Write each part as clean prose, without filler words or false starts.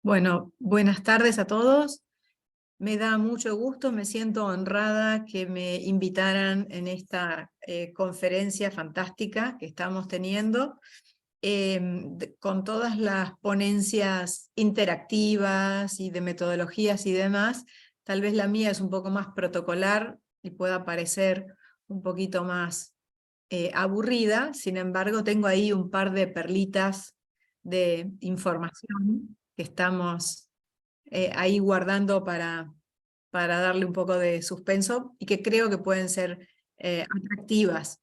Bueno, buenas tardes a todos. Me da mucho gusto, me siento honrada que me invitaran en esta conferencia fantástica que estamos teniendo, con todas las ponencias interactivas y de metodologías y demás. Tal vez la mía es un poco más protocolar y pueda parecer un poquito más aburrida, sin embargo tengo ahí un par de perlitas de información que estamos ahí guardando para darle un poco de suspenso y que creo que pueden ser atractivas.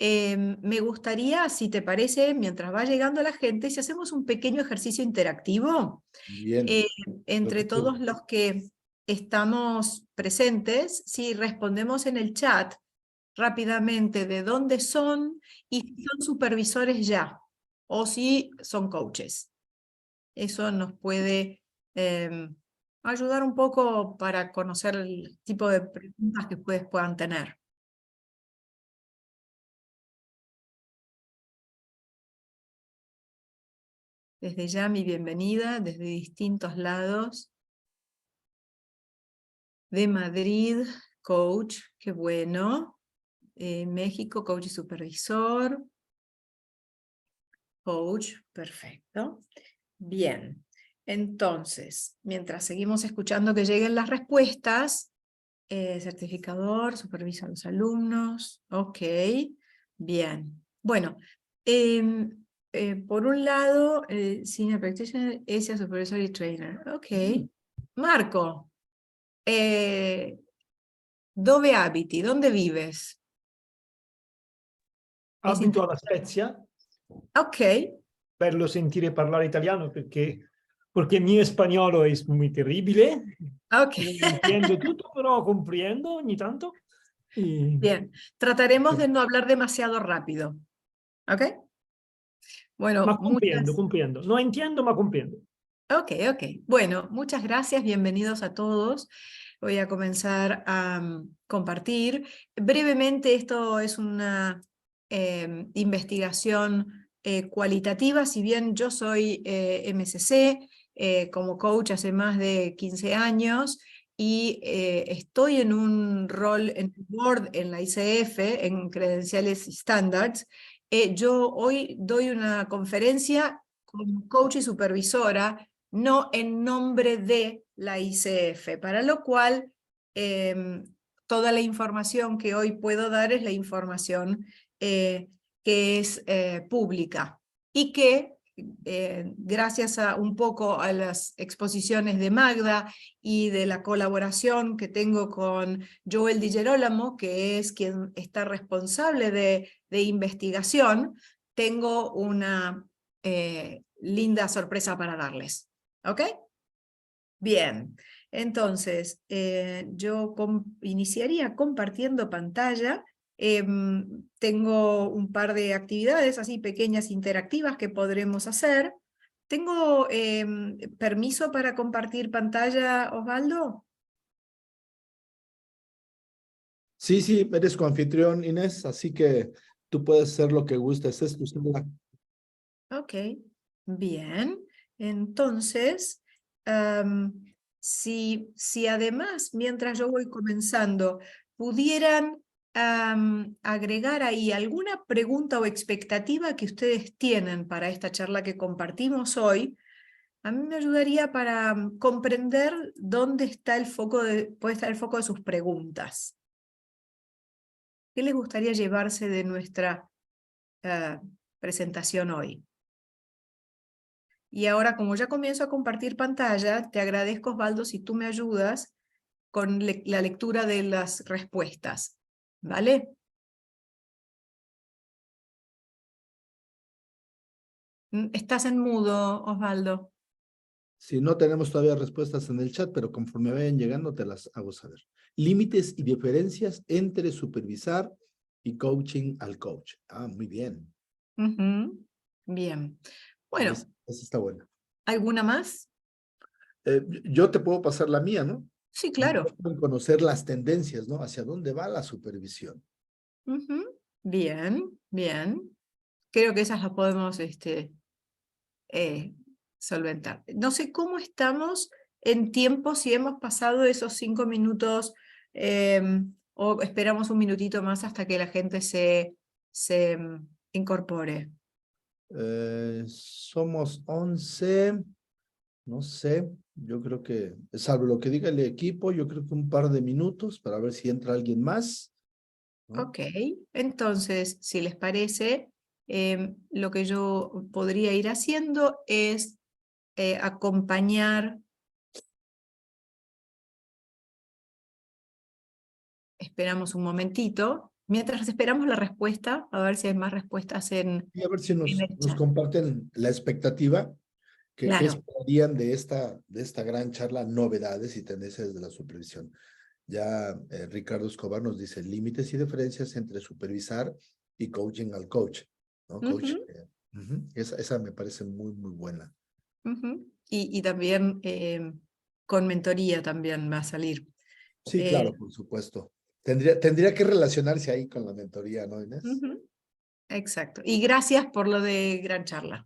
Me gustaría, si te parece, mientras va llegando la gente, si hacemos un pequeño ejercicio interactivo Bien, entre todos los que estamos presentes, si respondemos en el chat rápidamente de dónde son y si son supervisores ya, o si son coaches. Eso nos puede ayudar un poco para conocer el tipo de preguntas que ustedes puedan tener. Desde ya mi bienvenida desde distintos lados. De Madrid, coach, qué bueno. México, coach y supervisor. Coach, perfecto. Bien, entonces, mientras seguimos escuchando que lleguen las respuestas, certificador, supervisa a los alumnos, ok, bien. Bueno, por un lado, Senior Practitioner, ese Supervisor y Trainer, ok. Marco, dove abiti? ¿Dónde vives? Abito alla Spezia, Ok, bello sentire parlare italiano perché il mio spagnolo è muy terribile, ok. non entiendo tutto, però comprendo ogni tanto. Y... Bien, trataremos de no hablar demasiado rápido, ¿ok? Bueno, Ma comprendo. No entiendo, ma comprendo. Ok. Bueno, muchas gracias, bienvenidos a todos. Voy a comenzar a compartir. Brevemente, esto es una investigación cualitativa, si bien yo soy MSC, como coach hace más de 15 años, y estoy en un rol en el board en la ICF, en Credenciales y Standards. Yo hoy doy una conferencia como coach y supervisora, no en nombre de la ICF, para lo cual toda la información que hoy puedo dar es la información que es pública y que gracias a un poco a las exposiciones de Magda y de la colaboración que tengo con Joel Di Gerolamo, que es quien está responsable de investigación, tengo una linda sorpresa para darles. ¿Ok? Bien, entonces yo iniciaría compartiendo pantalla. Tengo un par de actividades así pequeñas interactivas que podremos hacer. ¿Tengo permiso para compartir pantalla, Osvaldo? sí, eres coanfitrión, Inés, así que tú puedes hacer lo que gustes, es tu sala. Ok, bien. Entonces, si además, mientras yo voy comenzando, pudieran agregar ahí alguna pregunta o expectativa que ustedes tienen para esta charla que compartimos hoy, a mí me ayudaría para comprender dónde está el foco puede estar el foco de sus preguntas. ¿Qué les gustaría llevarse de nuestra presentación hoy? Y ahora, como ya comienzo a compartir pantalla, te agradezco, Osvaldo, si tú me ayudas con la lectura de las respuestas. ¿Vale? Estás en mudo, Osvaldo. Si no tenemos todavía respuestas en el chat, pero conforme vayan llegando te las hago saber. Límites y diferencias entre supervisar y coaching al coach. Ah, muy bien. Bien. Bueno, Esa está buena. ¿alguna más? Yo te puedo pasar la mía, ¿no? Sí, claro. Conocer las tendencias, ¿no? Hacia dónde va la supervisión. Bien. Creo que esas las podemos solventar. No sé cómo estamos en tiempo, si hemos pasado esos 5 minutos o esperamos un minutito más hasta que la gente se incorpore. Somos 11, no sé, yo creo que, salvo lo que diga el equipo, yo creo que un par de minutos para ver si entra alguien más, ¿no? Ok, entonces, si les parece, lo que yo podría ir haciendo es acompañar. Esperamos un momentito. Mientras esperamos la respuesta, a ver si hay más respuestas Y a ver si en nos el chat. comparten la expectativa que Claro. esperarían de esta gran charla, novedades y tendencias de la supervisión. Ya Ricardo Escobar nos dice límites y diferencias entre supervisar y coaching al coach, ¿no? Coach, esa me parece muy, muy buena. Y también con mentoría también va a salir. Sí, claro, por supuesto. Tendría que relacionarse ahí con la mentoría, ¿no, Inés? Exacto. Y gracias por lo de gran charla.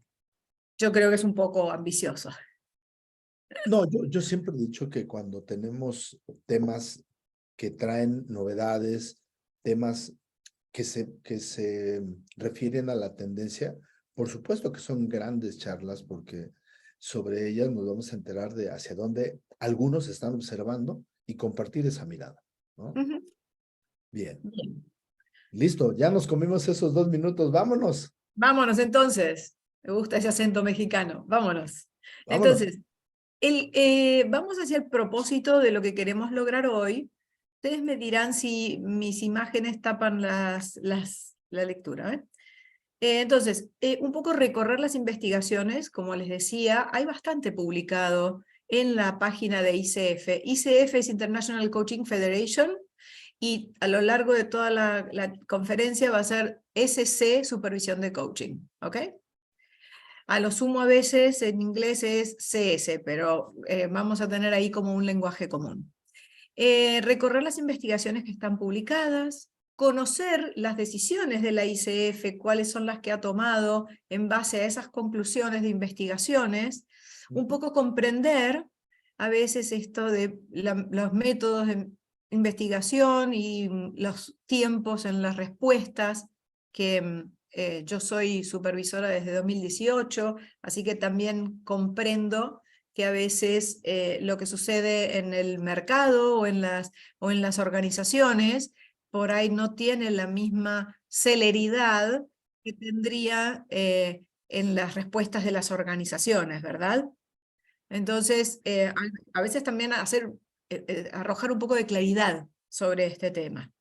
Yo creo que es un poco ambicioso. No, yo siempre he dicho que cuando tenemos temas que traen novedades, temas que se refieren a la tendencia, por supuesto que son grandes charlas porque sobre ellas nos vamos a enterar de hacia dónde algunos están observando y compartir esa mirada, ¿no? Bien. Bien. Listo, ya nos comimos esos 2 minutos, vámonos. Vámonos entonces. Me gusta ese acento mexicano. Vámonos. Vámonos. Entonces, vamos hacia el propósito de lo que queremos lograr hoy. Ustedes me dirán si mis imágenes tapan la lectura. Entonces, un poco recorrer las investigaciones, como les decía, hay bastante publicado en la página de ICF. ICF es International Coaching Federation, y a lo largo de toda la conferencia va a ser SC, Supervisión de Coaching, ¿ok? A lo sumo a veces en inglés es CS, pero vamos a tener ahí como un lenguaje común. Recorrer las investigaciones que están publicadas, conocer las decisiones de la ICF, cuáles son las que ha tomado en base a esas conclusiones de investigaciones, un poco comprender a veces esto de los métodos de investigación y los tiempos en las respuestas, que yo soy supervisora desde 2018, así que también comprendo que a veces lo que sucede en el mercado o en las organizaciones por ahí no tiene la misma celeridad que tendría en las respuestas de las organizaciones, ¿verdad? Entonces, a veces también arrojar un poco de claridad sobre este tema.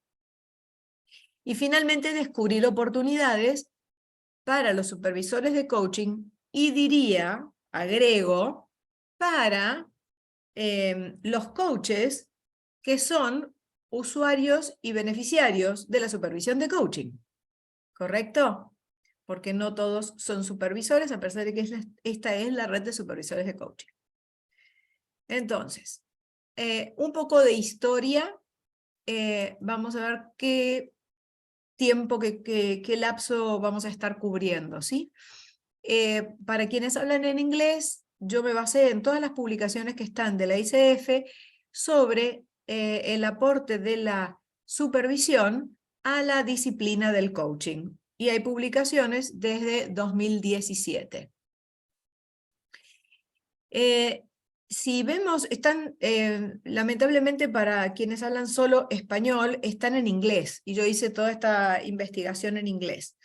Y finalmente, descubrir oportunidades para los supervisores de coaching y diría, agrego, para los coaches que son usuarios y beneficiarios de la supervisión de coaching, ¿correcto? Porque no todos son supervisores, a pesar de que esta es la red de supervisores de coaching. Entonces, un poco de historia, vamos a ver qué tiempo, qué lapso vamos a estar cubriendo, ¿sí? Para quienes hablan en inglés, yo me basé en todas las publicaciones que están de la ICF sobre el aporte de la supervisión a la disciplina del coaching. Y hay publicaciones desde 2017. Si vemos, están, lamentablemente para quienes hablan solo español, están en inglés. Y yo hice toda esta investigación en inglés.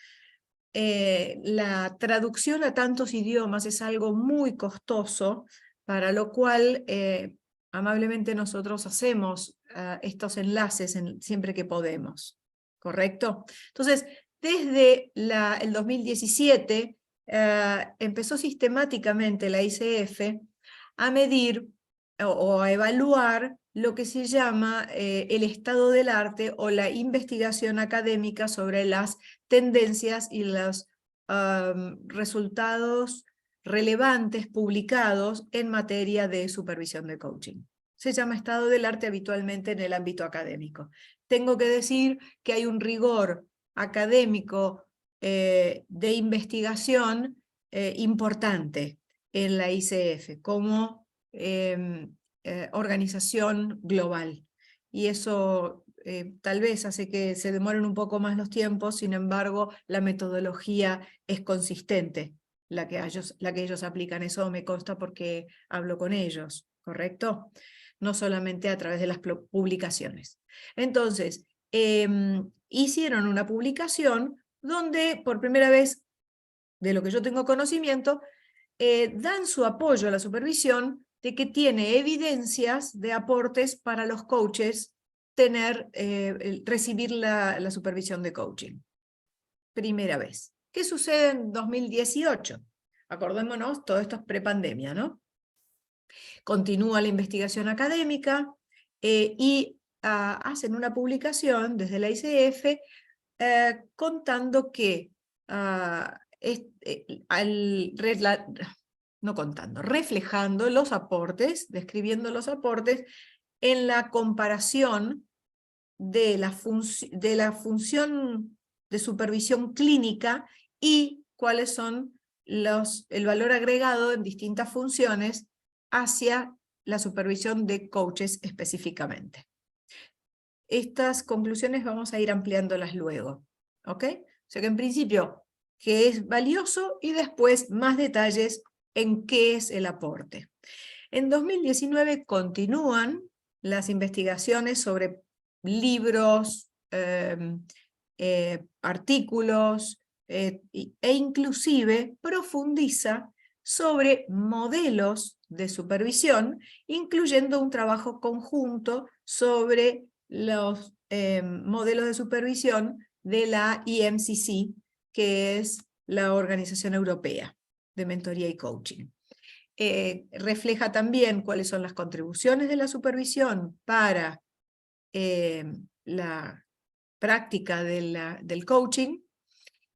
La traducción a tantos idiomas es algo muy costoso, para lo cual amablemente nosotros hacemos estos enlaces siempre que podemos, ¿correcto? Entonces, desde el 2017 empezó sistemáticamente la ICF a medir o a evaluar lo que se llama el estado del arte o la investigación académica sobre las tendencias y los resultados relevantes publicados en materia de supervisión de coaching. Se llama estado del arte habitualmente en el ámbito académico. Tengo que decir que hay un rigor académico de investigación importante en la ICF como organización global. Y eso tal vez hace que se demoren un poco más los tiempos, sin embargo, la metodología es consistente, la que ellos aplican. Eso me consta porque hablo con ellos, ¿correcto? No solamente a través de las publicaciones. Entonces, hicieron una publicación donde por primera vez, de lo que yo tengo conocimiento, dan su apoyo a la supervisión de que tiene evidencias de aportes para los coaches recibir la supervisión de coaching. Primera vez. ¿Qué sucede en 2018? Acordémonos, todo esto es prepandemia, ¿no? Continúa la investigación académica y hacen una publicación desde la ICF contando que reflejando los aportes, describiendo los aportes en la comparación de la función de supervisión clínica y cuáles son el valor agregado en distintas funciones hacia la supervisión de coaches específicamente. Estas conclusiones vamos a ir ampliándolas luego, ¿ok? O sea que en principio, que es valioso y después más detalles en qué es el aporte. En 2019 continúan las investigaciones sobre libros, artículos, e inclusive profundiza sobre modelos de supervisión, incluyendo un trabajo conjunto sobre los modelos de supervisión de la IMCC, que es la Organización Europea de Mentoría y Coaching. Refleja también cuáles son las contribuciones de la supervisión para la práctica del coaching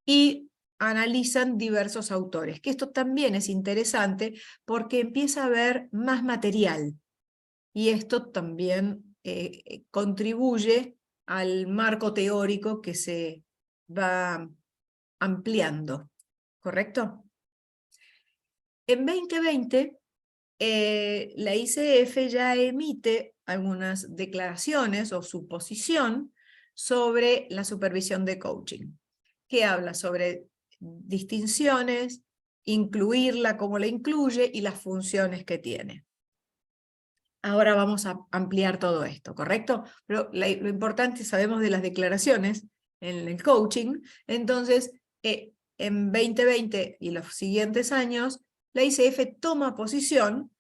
y analizan diversos autores, que esto también es interesante porque empieza a haber más material y esto también contribuye al marco teórico que se va ampliando, ¿correcto? En 2020, la ICF ya emite algunas declaraciones o su posición sobre la supervisión de coaching, que habla sobre distinciones, incluirla, cómo la incluye y las funciones que tiene. Ahora vamos a ampliar todo esto, ¿correcto? Pero lo importante, sabemos de las declaraciones en el coaching, entonces en 2020 y los siguientes años, la ICF toma posición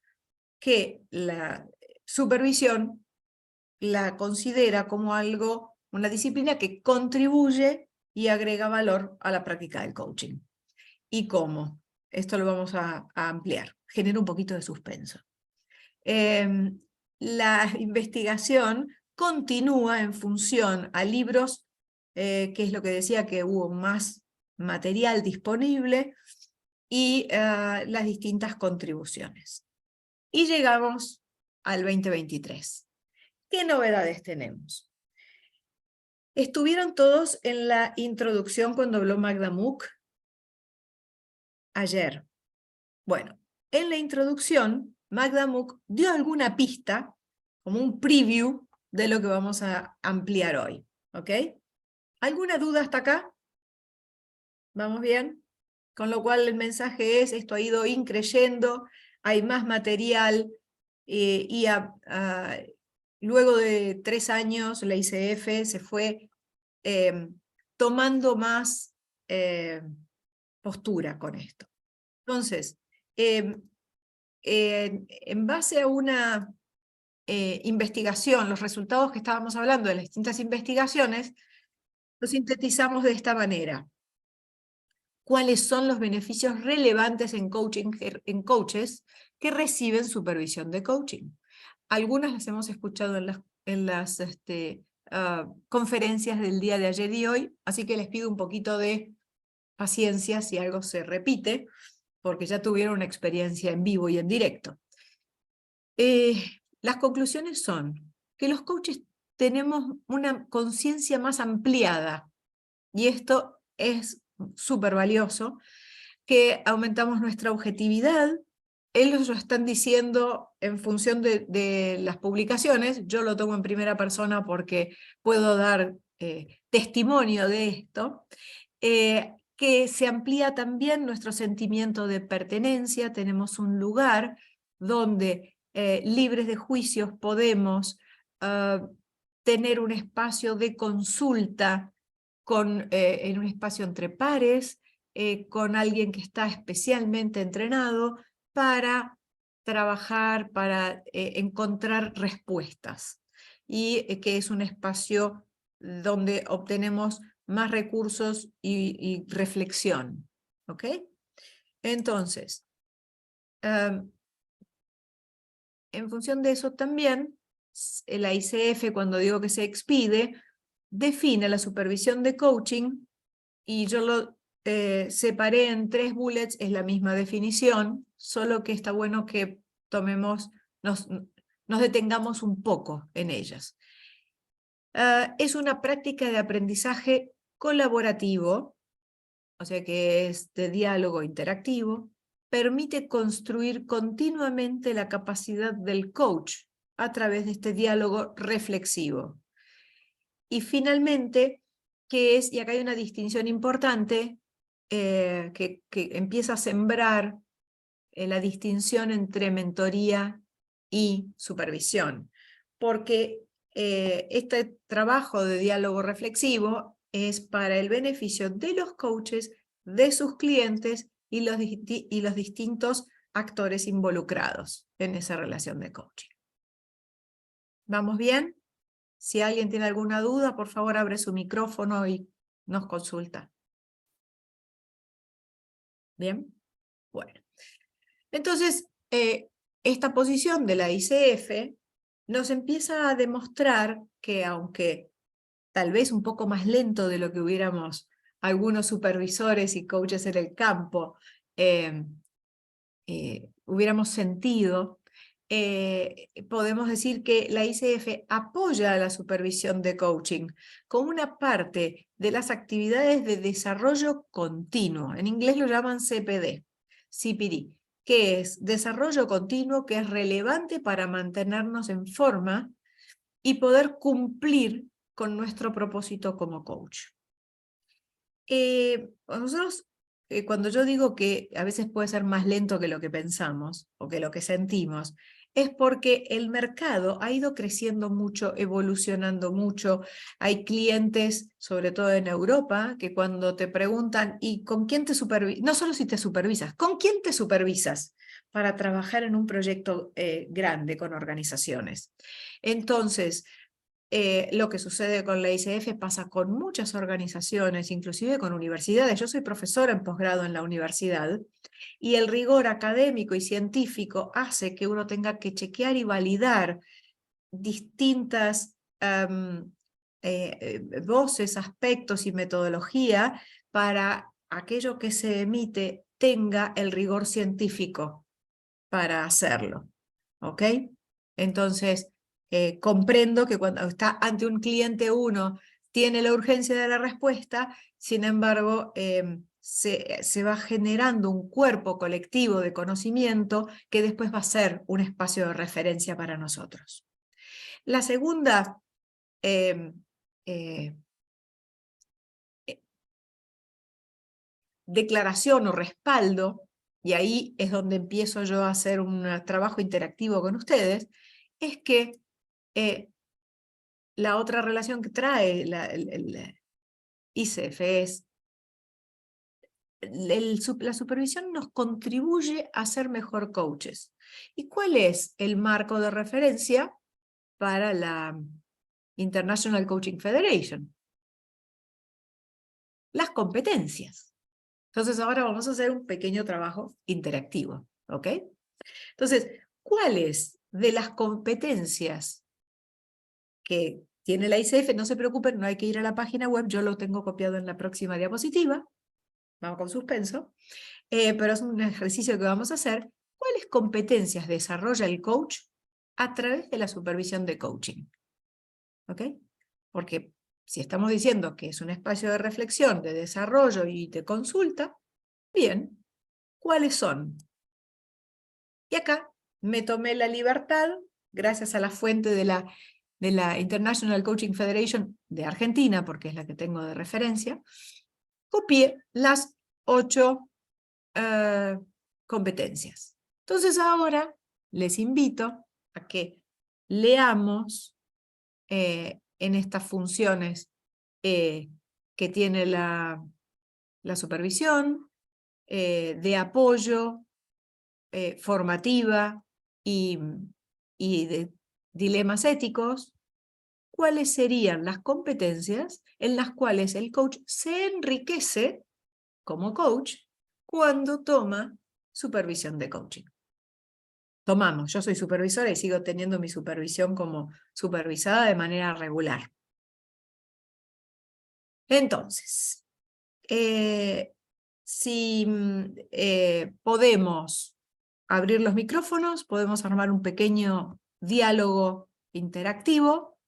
que la supervisión la considera como algo, una disciplina que contribuye y agrega valor a la práctica del coaching. ¿Y cómo? Esto lo vamos a ampliar, genera un poquito de suspenso. La investigación continúa en función a libros, que es lo que decía, que hubo más material disponible, y las distintas contribuciones. Y llegamos al 2023. ¿Qué novedades tenemos? ¿Estuvieron todos en la introducción cuando habló Magda Mook? Ayer. Bueno, en la introducción, Magda Mook dio alguna pista, como un preview de lo que vamos a ampliar hoy. ¿Ok? ¿Alguna duda hasta acá? ¿Vamos bien? Con lo cual el mensaje es, esto ha ido increyendo, hay más material, y luego de 3 años la ICF se fue tomando más postura con esto. Entonces, en base a una investigación, los resultados que estábamos hablando de las distintas investigaciones, los sintetizamos de esta manera. ¿Cuáles son los beneficios relevantes en coaches que reciben supervisión de coaching? Algunas las hemos escuchado en las conferencias del día de ayer y hoy, así que les pido un poquito de paciencia si algo se repite, porque ya tuvieron una experiencia en vivo y en directo. Las conclusiones son que los coaches tenemos una conciencia más ampliada, y esto es súper valioso, que aumentamos nuestra objetividad. Ellos lo están diciendo en función de las publicaciones. Yo lo tomo en primera persona porque puedo dar testimonio de esto. Que se amplía también nuestro sentimiento de pertenencia. Tenemos un lugar donde libres de juicios podemos tener un espacio de consulta en un espacio entre pares, con alguien que está especialmente entrenado para trabajar, para encontrar respuestas. Y que es un espacio donde obtenemos más recursos y reflexión. ¿Ok? Entonces, en función de eso también, la ICF, cuando digo que se expide, define la supervisión de coaching, y yo lo separé en 3 bullets, es la misma definición, solo que está bueno que nos detengamos un poco en ellas. Es una práctica de aprendizaje colaborativo, o sea que es de diálogo interactivo, permite construir continuamente la capacidad del coach a través de este diálogo reflexivo. Y finalmente, y acá hay una distinción importante, que empieza a sembrar la distinción entre mentoría y supervisión, porque este trabajo de diálogo reflexivo es para el beneficio de los coaches, de sus clientes y los distintos actores involucrados en esa relación de coaching. ¿Vamos bien? Si alguien tiene alguna duda, por favor abre su micrófono y nos consulta. ¿Bien? Bueno. Entonces, esta posición de la ICF nos empieza a demostrar que, aunque tal vez un poco más lento de lo que hubiéramos algunos supervisores y coaches en el campo hubiéramos sentido, podemos decir que la ICF apoya la supervisión de coaching como una parte de las actividades de desarrollo continuo. En inglés lo llaman CPD, que es desarrollo continuo, que es relevante para mantenernos en forma y poder cumplir con nuestro propósito como coach. Nosotros, cuando yo digo que a veces puede ser más lento que lo que pensamos o que lo que sentimos, es porque el mercado ha ido creciendo mucho, evolucionando mucho. Hay clientes, sobre todo en Europa, que cuando te preguntan, ¿y con quién te supervisas? No solo si te supervisas, ¿con quién te supervisas para trabajar en un proyecto grande con organizaciones? Entonces, lo que sucede con la ICF pasa con muchas organizaciones, inclusive con universidades. Yo soy profesora en posgrado en la universidad, y el rigor académico y científico hace que uno tenga que chequear y validar distintas voces, aspectos y metodología para aquello que se emite tenga el rigor científico para hacerlo. ¿Ok? Entonces, comprendo que cuando está ante un cliente uno tiene la urgencia de la respuesta, sin embargo, se va generando un cuerpo colectivo de conocimiento que después va a ser un espacio de referencia para nosotros. La segunda declaración o respaldo, y ahí es donde empiezo yo a hacer un trabajo interactivo con ustedes, es que la otra relación que trae el ICF es la supervisión nos contribuye a ser mejor coaches. ¿Y cuál es el marco de referencia para la International Coaching Federation? Las competencias. Entonces ahora vamos a hacer un pequeño trabajo interactivo, ¿ok? Entonces, ¿cuáles de las competencias que tiene la ICF? No se preocupen, no hay que ir a la página web, yo lo tengo copiado en la próxima diapositiva. Vamos con suspenso. Pero es un ejercicio que vamos a hacer. ¿Cuáles competencias desarrolla el coach a través de la supervisión de coaching? ¿Ok? Porque si estamos diciendo que es un espacio de reflexión, de desarrollo y de consulta, bien, ¿Cuáles son? Y acá me tomé la libertad, gracias a la fuente de la International Coaching Federation de Argentina, porque es la que tengo de referencia, copié las 8 competencias. Entonces ahora les invito a que leamos en estas funciones que tiene la supervisión, de apoyo, formativa y de dilemas éticos, cuáles serían las competencias en las cuales el coach se enriquece como coach cuando toma supervisión de coaching. Tomamos, yo soy supervisora y sigo teniendo mi supervisión como supervisada de manera regular. Entonces, si podemos abrir los micrófonos, podemos armar un pequeño diálogo interactivo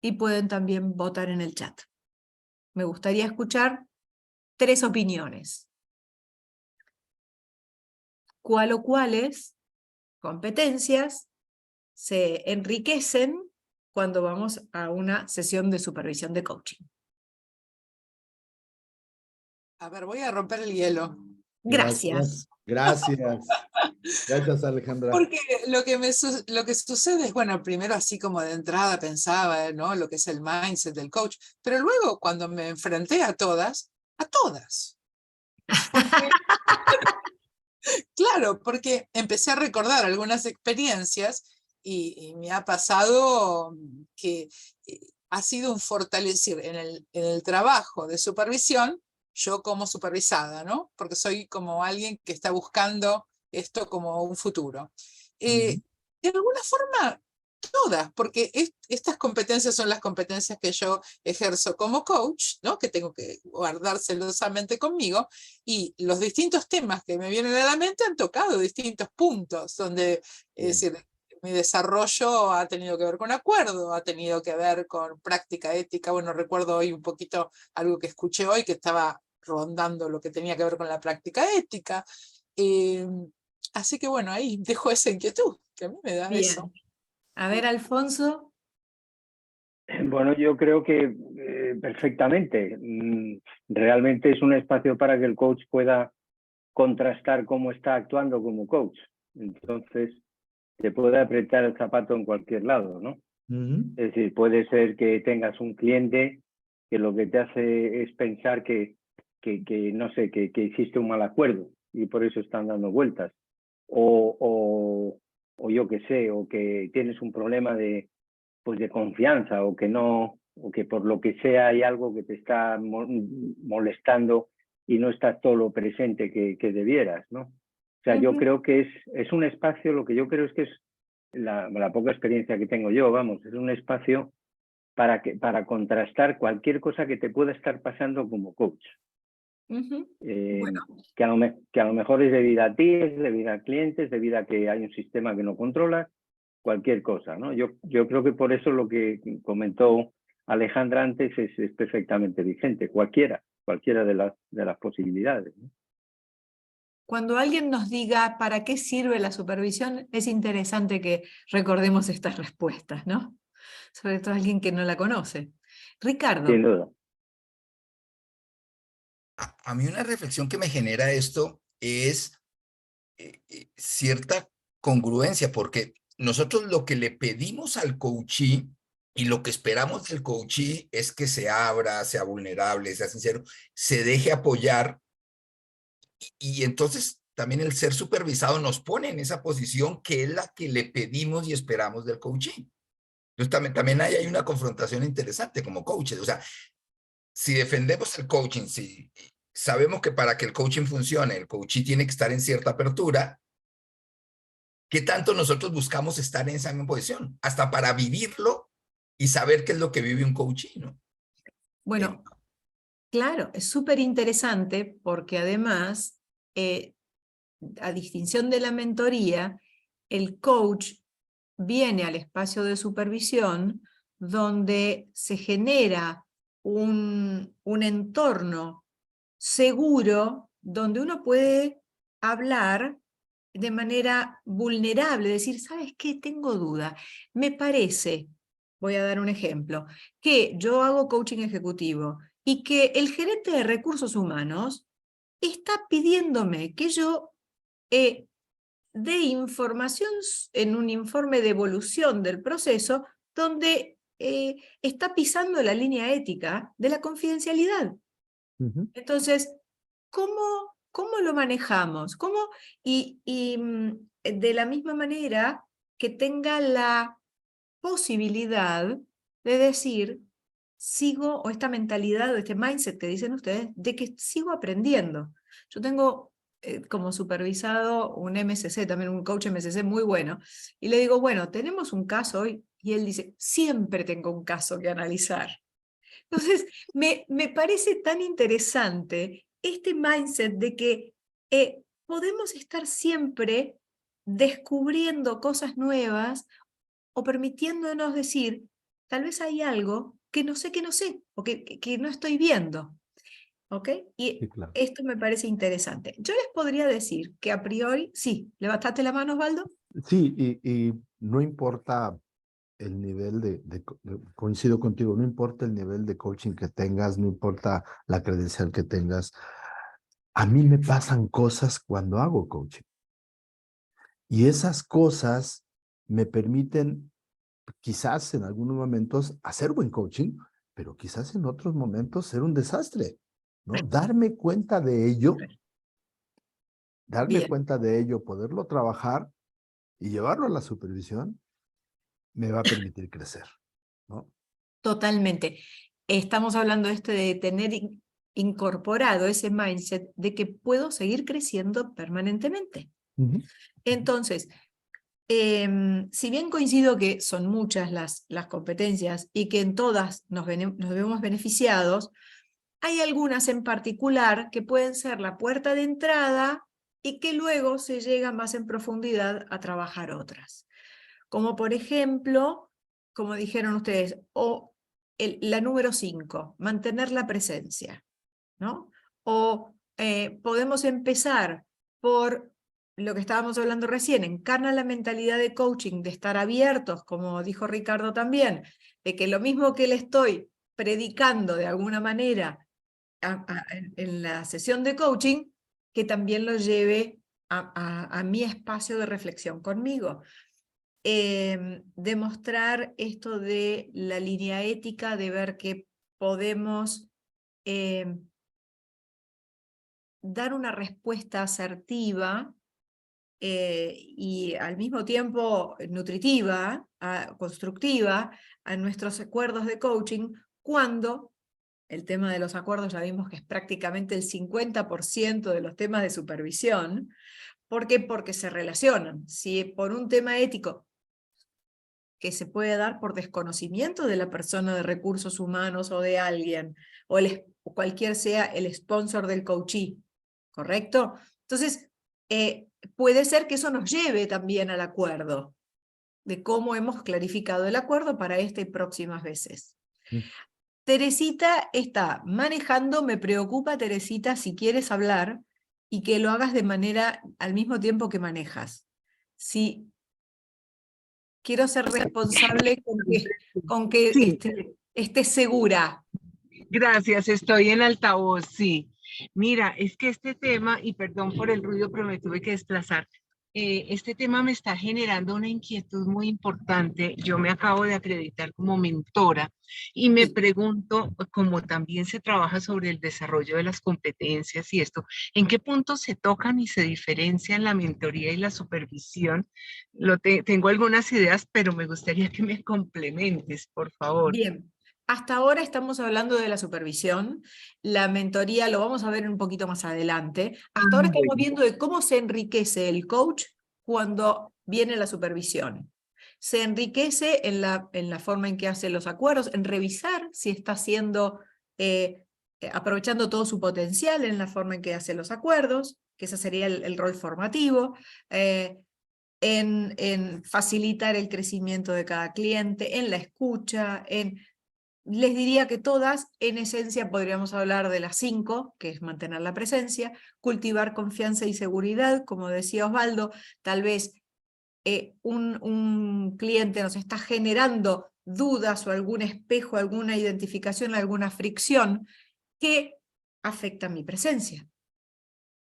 y pueden también votar en el chat. Me gustaría escuchar 3 opiniones. ¿Cuál o cuáles competencias se enriquecen cuando vamos a una sesión de supervisión de coaching? A ver, voy a romper el hielo. Gracias. Gracias. Gracias, Alejandra. Porque lo que sucede es, bueno, primero así como de entrada pensaba, ¿no? Lo que es el mindset del coach, pero luego cuando me enfrenté a todas. Porque, claro, porque empecé a recordar algunas experiencias y me ha pasado que ha sido un fortalecer en el trabajo de supervisión, yo como supervisada, ¿no? Porque soy como alguien que está buscando esto como un futuro. De alguna forma, todas, porque estas competencias son las competencias que yo ejerzo como coach, ¿no? Que tengo que guardar celosamente conmigo, y los distintos temas que me vienen a la mente han tocado distintos puntos, donde, es decir, mi desarrollo ha tenido que ver con acuerdo, ha tenido que ver con práctica ética. Bueno, recuerdo hoy un poquito algo que escuché hoy que estaba rondando lo que tenía que ver con la práctica ética. Así que bueno, ahí dejo esa inquietud, que a mí me da Bien. eso. A ver, Alfonso. Bueno, yo creo que perfectamente. Realmente es un espacio para que el coach pueda contrastar cómo está actuando como coach. Entonces, te puede apretar el zapato en cualquier lado, ¿no? Es decir, puede ser que tengas un cliente que lo que te hace es pensar que no sé, que hiciste un mal acuerdo y por eso están dando vueltas. O yo qué sé, o que tienes un problema de confianza, o que por lo que sea hay algo que te está molestando y no estás todo lo presente que debieras, ¿no? O sea, yo creo que es un espacio, lo que yo creo es que es la poca experiencia que tengo yo, vamos, es un espacio para contrastar cualquier cosa que te pueda estar pasando como coach. Bueno. Que a lo mejor es debido a ti, es debido a clientes, debido a que hay un sistema que no controlas, cualquier cosa, ¿no? Yo creo que por eso lo que comentó Alejandra antes es perfectamente vigente, cualquiera de las posibilidades, ¿no? Cuando alguien nos diga para qué sirve la supervisión, es interesante que recordemos estas respuestas, ¿no? Sobre todo alguien que no la conoce. Ricardo. Sin duda. A mí una reflexión que me genera esto es cierta congruencia, porque nosotros lo que le pedimos al coachee y lo que esperamos del coachee es que se abra, sea vulnerable, sea sincero, se deje apoyar, y entonces también el ser supervisado nos pone en esa posición que es la que le pedimos y esperamos del coachee. Entonces también hay una confrontación interesante como coaches. O sea, si defendemos el coaching, si sabemos que para que el coaching funcione, el coachee tiene que estar en cierta apertura, ¿qué tanto nosotros buscamos estar en esa misma posición? Hasta para vivirlo y saber qué es lo que vive un coachee, ¿no? Bueno, claro, es súper interesante porque además, a distinción de la mentoría, el coach viene al espacio de supervisión donde se genera un entorno seguro donde uno puede hablar de manera vulnerable, decir, ¿sabes qué? Tengo duda. Me parece, voy a dar un ejemplo, que yo hago coaching ejecutivo y que el gerente de recursos humanos está pidiéndome que yo dé información en un informe de evolución del proceso donde está pisando la línea ética de la confidencialidad. Entonces, ¿cómo lo manejamos? Y de la misma manera que tenga la posibilidad de decir, sigo, o esta mentalidad, o este mindset que dicen ustedes, de que sigo aprendiendo. Yo tengo como supervisado un MSC, también un coach MSC muy bueno, y le digo, bueno, tenemos un caso hoy, y él dice, siempre tengo un caso que analizar. Entonces, me parece tan interesante este mindset de que podemos estar siempre descubriendo cosas nuevas o permitiéndonos decir, tal vez hay algo que no sé, o que no estoy viendo. ¿Ok? Y Sí, claro. esto me parece interesante. Yo les podría decir que a priori, sí, levantate la mano, Osvaldo. Sí, y no importa el nivel coincido contigo, no importa el nivel de coaching que tengas, no importa la credencial que tengas. A mí me pasan cosas cuando hago coaching. Y esas cosas me permiten, quizás en algunos momentos, hacer buen coaching, pero quizás en otros momentos ser un desastre, ¿no? Darme cuenta de ello, Bien, poderlo trabajar y llevarlo a la supervisión, me va a permitir crecer, ¿no? totalmente. Estamos hablando de tener incorporado ese mindset de que puedo seguir creciendo permanentemente. Entonces, si bien coincido que son muchas las competencias y que en todas nos vemos beneficiados, hay algunas en particular que pueden ser la puerta de entrada y que luego se llega más en profundidad a trabajar otras. Como por ejemplo, como dijeron ustedes, o la número 5, mantener la presencia, ¿no? O podemos empezar por lo que estábamos hablando recién, encarna la mentalidad de coaching, de estar abiertos, como dijo Ricardo también, de que lo mismo que le estoy predicando de alguna manera en la sesión de coaching, que también lo lleve a mi espacio de reflexión conmigo. Demostrar esto de la línea ética, de ver que podemos dar una respuesta asertiva y al mismo tiempo nutritiva, constructiva a nuestros acuerdos de coaching, cuando el tema de los acuerdos ya vimos que es prácticamente el 50% de los temas de supervisión. ¿Por qué? Porque se relacionan. Si por un tema ético que se puede dar por desconocimiento de la persona de recursos humanos o de alguien, o cualquier sea el sponsor del coachee, ¿correcto? Entonces, puede ser que eso nos lleve también al acuerdo, de cómo hemos clarificado el acuerdo para esta y próximas veces. Teresita está manejando, me preocupa, Teresita, si quieres hablar y que lo hagas de manera al mismo tiempo que manejas. Si quiero ser responsable con que Sí. estés segura. Gracias, estoy en altavoz, sí. Mira, es que este tema, y perdón por el ruido, pero me tuve que desplazar, este tema me está generando una inquietud muy importante. Yo me acabo de acreditar como mentora y me pregunto, como también se trabaja sobre el desarrollo de las competencias y esto, ¿en qué punto se tocan y se diferencian la mentoría y la supervisión? Tengo algunas ideas, pero me gustaría que me complementes, por favor. Bien, hasta ahora estamos hablando de la supervisión, la mentoría lo vamos a ver un poquito más adelante. Hasta ahora estamos viendo de cómo se enriquece el coach cuando viene la supervisión. Se enriquece en la forma en que hace los acuerdos, en revisar si está haciendo, aprovechando todo su potencial en la forma en que hace los acuerdos, que ese sería el rol formativo, en facilitar el crecimiento de cada cliente, en la escucha, en les diría que todas, en esencia, podríamos hablar de las 5, que es mantener la presencia, cultivar confianza y seguridad, como decía Osvaldo, tal vez un cliente nos está generando dudas o algún espejo, alguna identificación, alguna fricción que afecta mi presencia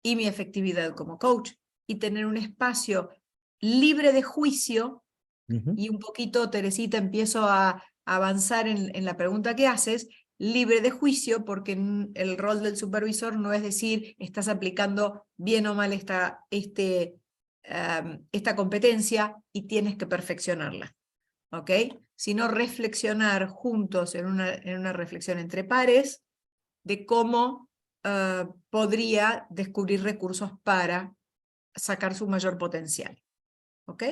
y mi efectividad como coach, y tener un espacio libre de juicio. Y un poquito, Teresita, empiezo a avanzar en la pregunta que haces, libre de juicio, porque el rol del supervisor no es decir, estás aplicando bien o mal esta competencia y tienes que perfeccionarla, ¿ok? Sino reflexionar juntos en una reflexión entre pares de cómo podría descubrir recursos para sacar su mayor potencial. ¿Ok?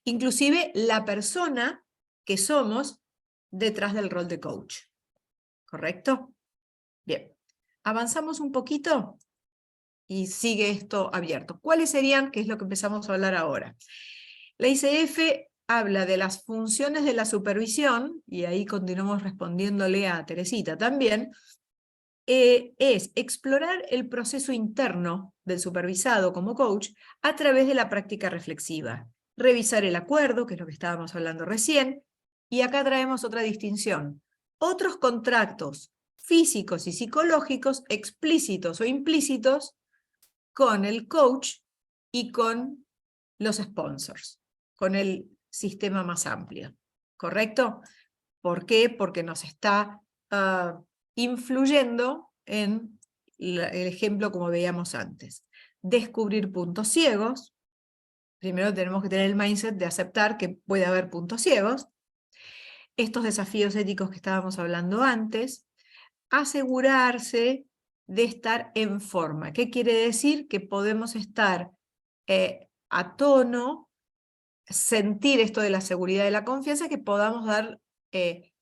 Inclusive la persona que somos detrás del rol de coach. ¿Correcto? Bien. Avanzamos un poquito y sigue esto abierto. ¿Cuáles serían? ¿Qué es lo que empezamos a hablar ahora? La ICF habla de las funciones de la supervisión, y ahí continuamos respondiéndole a Teresita también, es explorar el proceso interno del supervisado como coach a través de la práctica reflexiva. Revisar el acuerdo, que es lo que estábamos hablando recién, y acá traemos otra distinción. Otros contratos físicos y psicológicos, explícitos o implícitos, con el coach y con los sponsors, con el sistema más amplio. ¿Correcto? ¿Por qué? Porque nos está influyendo en el ejemplo como veíamos antes. Descubrir puntos ciegos. Primero tenemos que tener el mindset de aceptar que puede haber puntos ciegos. Estos desafíos éticos que estábamos hablando antes. Asegurarse de estar en forma. ¿Qué quiere decir? Que podemos estar a tono, sentir esto de la seguridad y la confianza, que podamos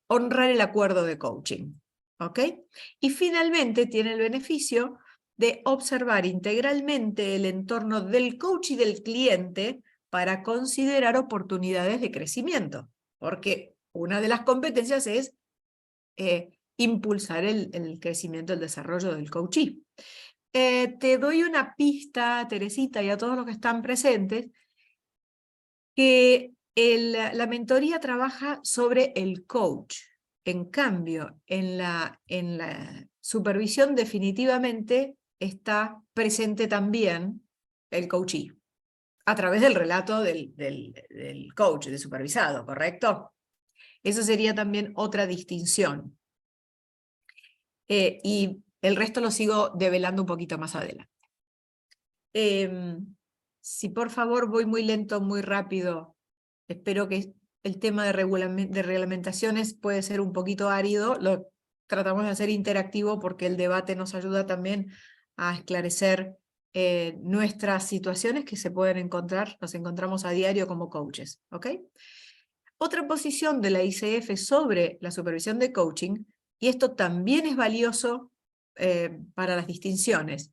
honrar el acuerdo de coaching. ¿Ok? Y finalmente tiene el beneficio de observar integralmente el entorno del coach y del cliente para considerar oportunidades de crecimiento, porque una de las competencias es impulsar el crecimiento, el desarrollo del coachee. Te doy una pista, Teresita, y a todos los que están presentes, que la mentoría trabaja sobre el coach. En cambio, en la supervisión definitivamente está presente también el coachee, a través del relato del coach, del supervisado, ¿correcto? Eso sería también otra distinción. Y el resto lo sigo develando un poquito más adelante. Si por favor voy muy lento, muy rápido, espero que el tema de reglamentaciones puede ser un poquito árido, lo tratamos de hacer interactivo porque el debate nos ayuda también a esclarecer nuestras situaciones que se pueden encontrar, nos encontramos a diario como coaches, ¿ok? Otra posición de la ICF sobre la supervisión de coaching, y esto también es valioso para las distinciones,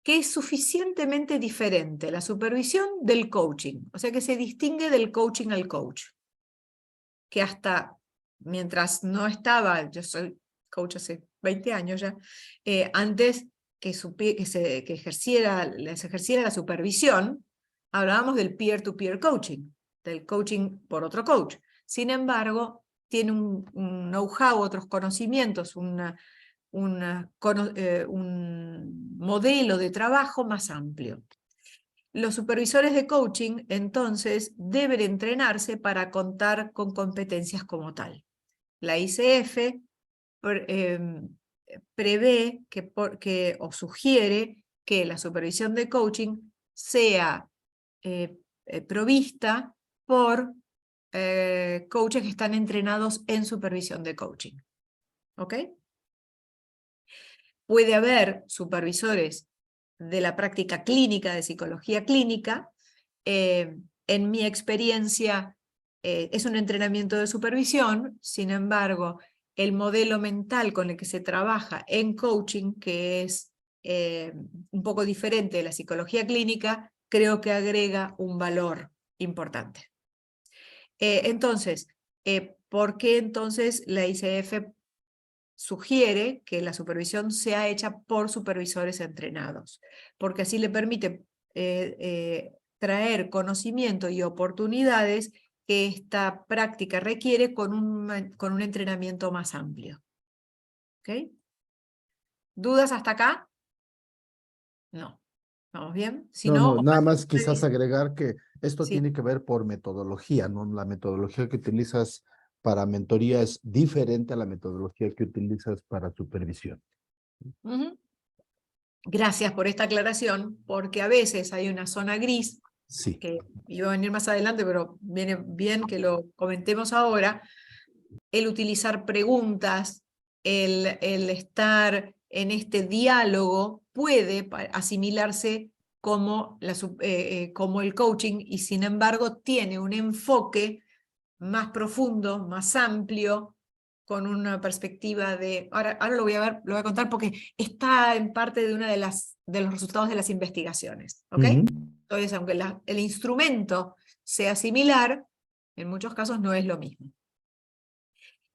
que es suficientemente diferente la supervisión del coaching, o sea que se distingue del coaching al coach, que hasta mientras no estaba, yo soy coach hace 20 años ya, antes que se ejerciera la supervisión, hablábamos del peer-to-peer coaching, del coaching por otro coach. Sin embargo, tiene un know-how, otros conocimientos, un modelo de trabajo más amplio. Los supervisores de coaching, entonces, deben entrenarse para contar con competencias como tal. La ICF prevé o sugiere que la supervisión de coaching sea provista por coaches que están entrenados en supervisión de coaching. ¿Ok? Puede haber supervisores de la práctica clínica, de psicología clínica. En mi experiencia es un entrenamiento de supervisión, sin embargo, el modelo mental con el que se trabaja en coaching, que es un poco diferente de la psicología clínica, creo que agrega un valor importante. Entonces, ¿por qué entonces la ICF sugiere que la supervisión sea hecha por supervisores entrenados, porque así le permite traer conocimiento y oportunidades que esta práctica requiere con un entrenamiento más amplio. ¿Ok? ¿Dudas hasta acá? No. ¿Vamos bien? Si no, Nada más quizás agregar que esto sí. tiene que ver por metodología, ¿no? La metodología que utilizas para mentoría es diferente a la metodología que utilizas para supervisión. Gracias por esta aclaración, porque a veces hay una zona gris, Sí. que iba a venir más adelante, pero viene bien que lo comentemos ahora, el utilizar preguntas, el estar en este diálogo puede asimilarse como, como el coaching, y sin embargo tiene un enfoque más profundo, más amplio, con una perspectiva de... Ahora lo voy a lo voy a contar porque está en parte de una de los resultados de las investigaciones. ¿Ok? Entonces, aunque el instrumento sea similar, en muchos casos no es lo mismo.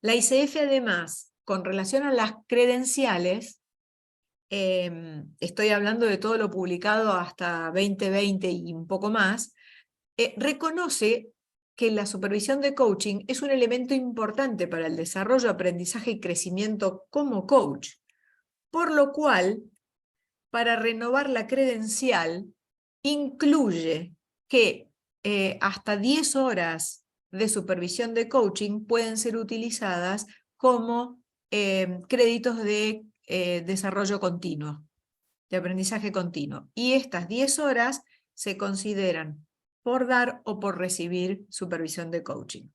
La ICF, además, con relación a las credenciales, estoy hablando de todo lo publicado hasta 2020 y un poco más, reconoce que la supervisión de coaching es un elemento importante para el desarrollo, aprendizaje y crecimiento como coach, por lo cual, para renovar la credencial, incluye que hasta 10 horas de supervisión de coaching pueden ser utilizadas como créditos de desarrollo continuo, de aprendizaje continuo. Y estas 10 horas se consideran por dar o por recibir supervisión de coaching.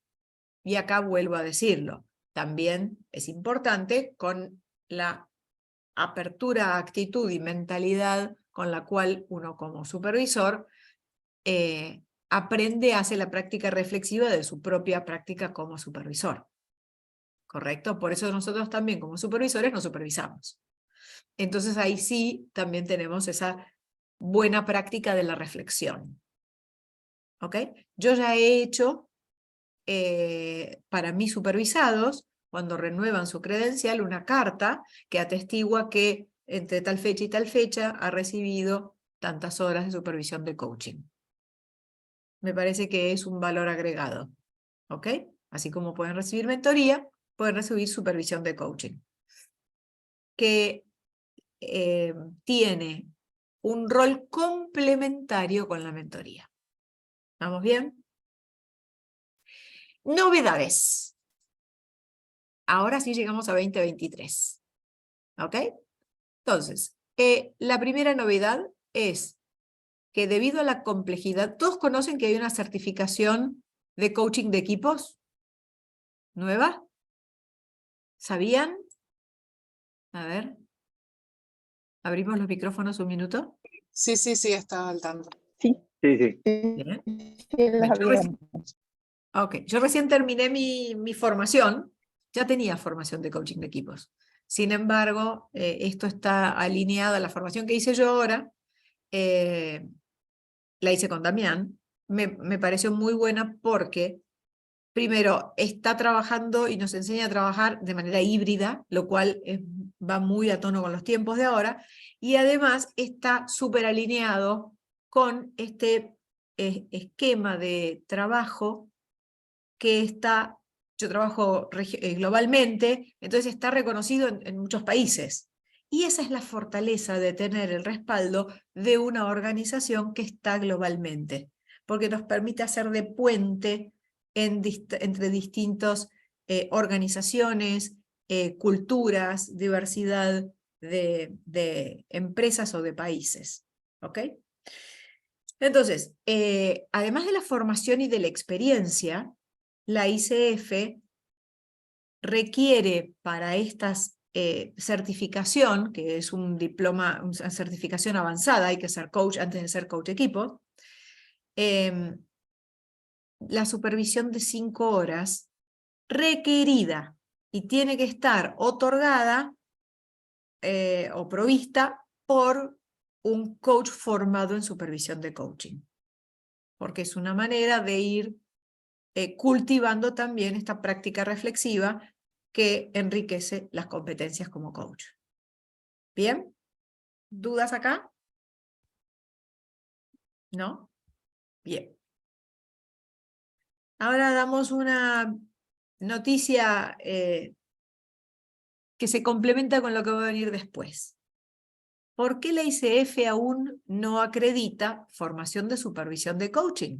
Y acá vuelvo a decirlo, también es importante con la apertura, actitud y mentalidad con la cual uno como supervisor aprende, hace la práctica reflexiva de su propia práctica como supervisor. ¿Correcto? Por eso nosotros también como supervisores nos supervisamos. Entonces ahí sí también tenemos esa buena práctica de la reflexión. ¿Ok? Yo ya he hecho para mis supervisados, cuando renuevan su credencial, una carta que atestigua que entre tal fecha y tal fecha ha recibido tantas horas de supervisión de coaching. Me parece que es un valor agregado. ¿Ok? Así como pueden recibir mentoría, pueden recibir supervisión de coaching. Que tiene un rol complementario con la mentoría. ¿Vamos bien? Novedades. Ahora sí llegamos a 2023. ¿Ok? Entonces, la primera novedad es que debido a la complejidad, ¿todos conocen que hay una certificación de coaching de equipos nueva? ¿Sabían? A ver. ¿Abrimos los micrófonos un minuto? Sí, estaba al tanto. Sí. Bien. Yo recién terminé mi formación, ya tenía formación de coaching de equipos. Sin embargo, esto está alineado a la formación que hice yo ahora, la hice con Damián, me pareció muy buena porque, primero, está trabajando y nos enseña a trabajar de manera híbrida, lo cual va muy a tono con los tiempos de ahora, y además está súper alineado con este esquema de trabajo que yo trabajo globalmente, entonces está reconocido en muchos países. Y esa es la fortaleza de tener el respaldo de una organización que está globalmente, porque nos permite hacer de puente entre distintas organizaciones, culturas, diversidad de empresas o de países. ¿Ok? Entonces, además de la formación y de la experiencia, la ICF requiere para esta certificación, que es un diploma, una certificación avanzada, hay que ser coach antes de ser coach equipo, la supervisión de 5 horas requerida y tiene que estar otorgada o provista por un coach formado en supervisión de coaching, porque es una manera de ir cultivando también esta práctica reflexiva que enriquece las competencias como coach. ¿Bien? ¿Dudas acá? ¿No? Bien. Ahora damos una noticia que se complementa con lo que va a venir después. ¿Por qué la ICF aún no acredita formación de supervisión de coaching?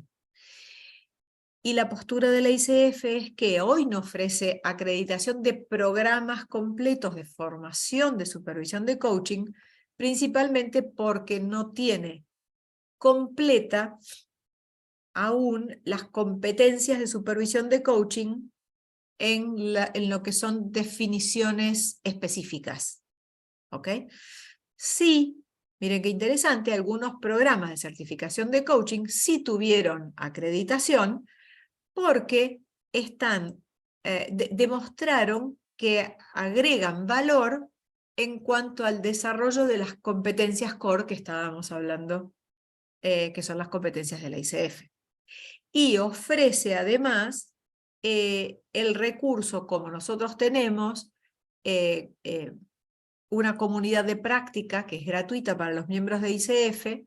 Y la postura de la ICF es que hoy no ofrece acreditación de programas completos de formación de supervisión de coaching, principalmente porque no tiene completa aún las competencias de supervisión de coaching en lo que son definiciones específicas. ¿Ok? Sí, miren qué interesante, algunos programas de certificación de coaching sí tuvieron acreditación porque demostraron que agregan valor en cuanto al desarrollo de las competencias core que estábamos hablando, que son las competencias de la ICF. Y ofrece además el recurso, como nosotros tenemos, una comunidad de práctica que es gratuita para los miembros de ICF,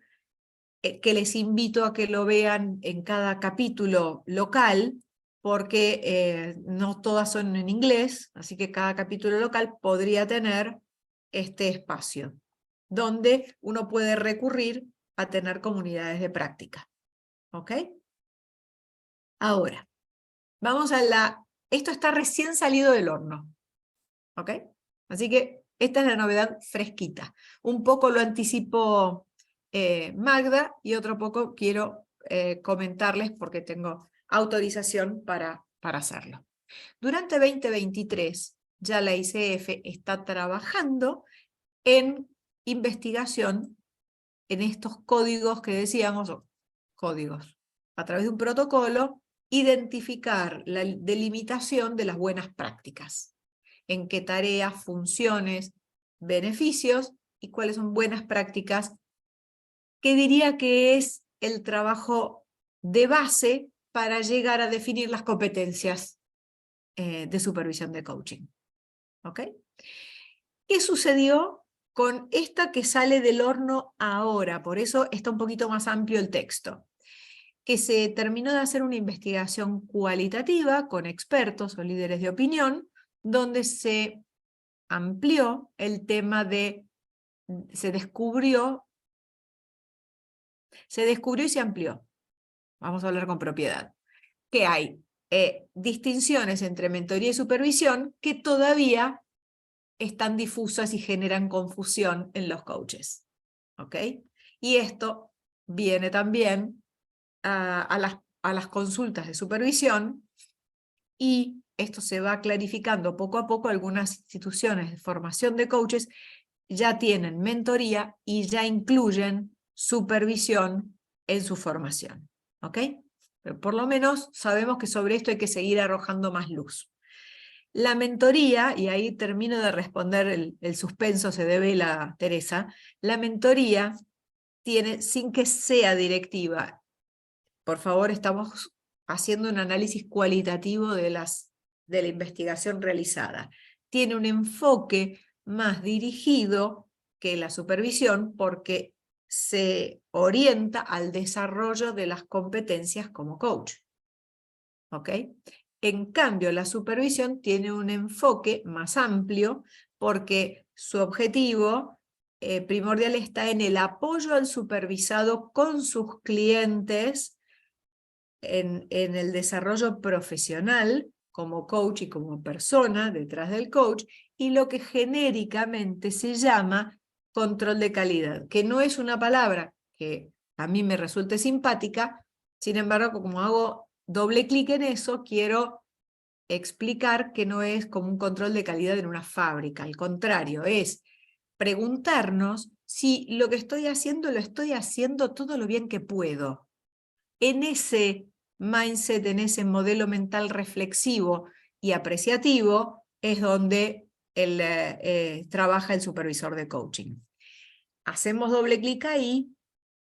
que les invito a que lo vean en cada capítulo local, porque no todas son en inglés, así que cada capítulo local podría tener este espacio, donde uno puede recurrir a tener comunidades de práctica. ¿Ok? Ahora, vamos a esto está recién salido del horno. ¿Ok? Así que esta es la novedad fresquita. Un poco lo anticipó Magda y otro poco quiero comentarles porque tengo autorización para hacerlo. Durante 2023 ya la ICF está trabajando en investigación en estos códigos que decíamos, códigos, a través de un protocolo, identificar la delimitación de las buenas prácticas. En qué tareas, funciones, beneficios y cuáles son buenas prácticas, que diría que es el trabajo de base para llegar a definir las competencias de supervisión de coaching. ¿Ok? ¿Qué sucedió con esta que sale del horno ahora? Por eso está un poquito más amplio el texto. Que se terminó de hacer una investigación cualitativa con expertos o líderes de opinión, donde se amplió el tema de, se descubrió y se amplió. Vamos a hablar con propiedad. Que hay distinciones entre mentoría y supervisión que todavía están difusas y generan confusión en los coaches. ¿Ok? Y esto viene también a las consultas de supervisión, y esto se va clarificando poco a poco. Algunas instituciones de formación de coaches ya tienen mentoría y ya incluyen supervisión en su formación. ¿Ok? Pero por lo menos sabemos que sobre esto hay que seguir arrojando más luz. La mentoría, y ahí termino de responder el suspenso, se devela Teresa, la mentoría tiene, sin que sea directiva, por favor, estamos haciendo un análisis cualitativo de la investigación realizada. Tiene un enfoque más dirigido que la supervisión porque se orienta al desarrollo de las competencias como coach. ¿Ok? En cambio, la supervisión tiene un enfoque más amplio porque su objetivo primordial está en el apoyo al supervisado con sus clientes en el desarrollo profesional como coach y como persona detrás del coach, y lo que genéricamente se llama control de calidad, que no es una palabra que a mí me resulte simpática. Sin embargo, como hago doble clic en eso, quiero explicar que no es como un control de calidad en una fábrica, al contrario, es preguntarnos si lo que estoy haciendo lo estoy haciendo todo lo bien que puedo. En ese mindset, en ese modelo mental reflexivo y apreciativo, es donde trabaja el supervisor de coaching. Hacemos doble clic ahí,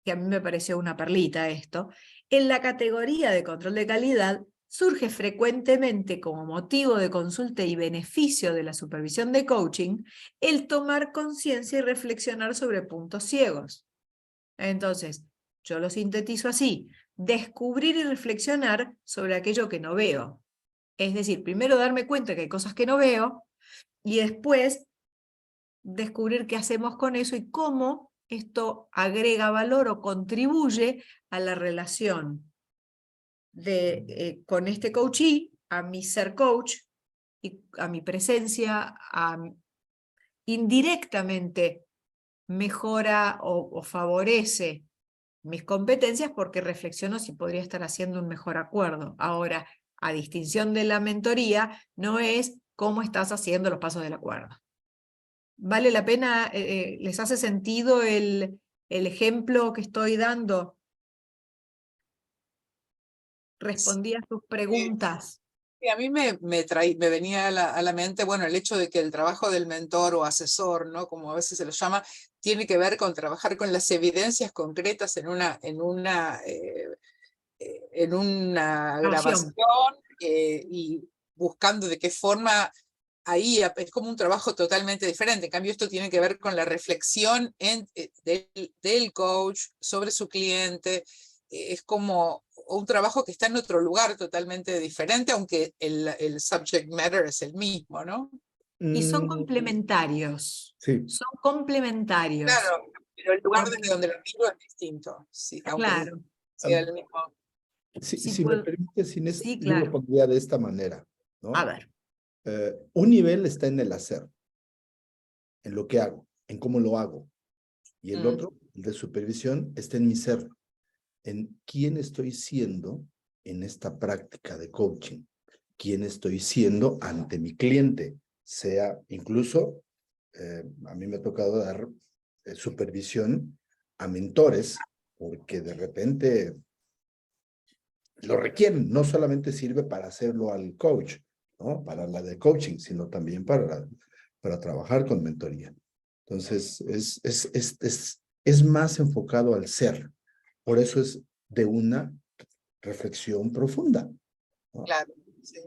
que a mí me pareció una perlita esto. En la categoría de control de calidad surge frecuentemente como motivo de consulta y beneficio de la supervisión de coaching el tomar conciencia y reflexionar sobre puntos ciegos. Entonces, yo lo sintetizo así: descubrir y reflexionar sobre aquello que no veo. Es decir, primero darme cuenta que hay cosas que no veo y después descubrir qué hacemos con eso y cómo esto agrega valor o contribuye a la relación con este coachee, a mi ser coach y a mi presencia, indirectamente mejora o favorece mis competencias porque reflexiono si podría estar haciendo un mejor acuerdo. Ahora, a distinción de la mentoría, no es cómo estás haciendo los pasos del acuerdo. ¿Vale la pena? ¿Les hace sentido el ejemplo que estoy dando? ¿Respondí a sus preguntas? Y a mí me venía a la mente, bueno, el hecho de que el trabajo del mentor o asesor, ¿no? Como a veces se lo llama, tiene que ver con trabajar con las evidencias concretas en una grabación y buscando de qué forma ahí es como un trabajo totalmente diferente. En cambio, esto tiene que ver con la reflexión del coach sobre su cliente. Es como un trabajo que está en otro lugar totalmente diferente, aunque el subject matter es el mismo, ¿no? Y son complementarios. Sí. Son complementarios. Claro, pero el lugar desde donde lo miro es distinto. Sí, aunque Claro. sea el mismo. Si me permites, Inés, Sí, yo lo claro. pondría de esta manera, ¿no? A ver. Un nivel está en el hacer, en lo que hago, en cómo lo hago. Y el otro, el de supervisión, está en mi ser, en quién estoy siendo en esta práctica de coaching, quién estoy siendo ante mi cliente, sea incluso, a mí me ha tocado dar supervisión a mentores, porque de repente lo requieren, no solamente sirve para hacerlo al coach, ¿no? Para la de coaching, sino también para trabajar con mentoría. Entonces, es más enfocado al ser. Por eso es de una reflexión profunda, ¿no? Claro, sí.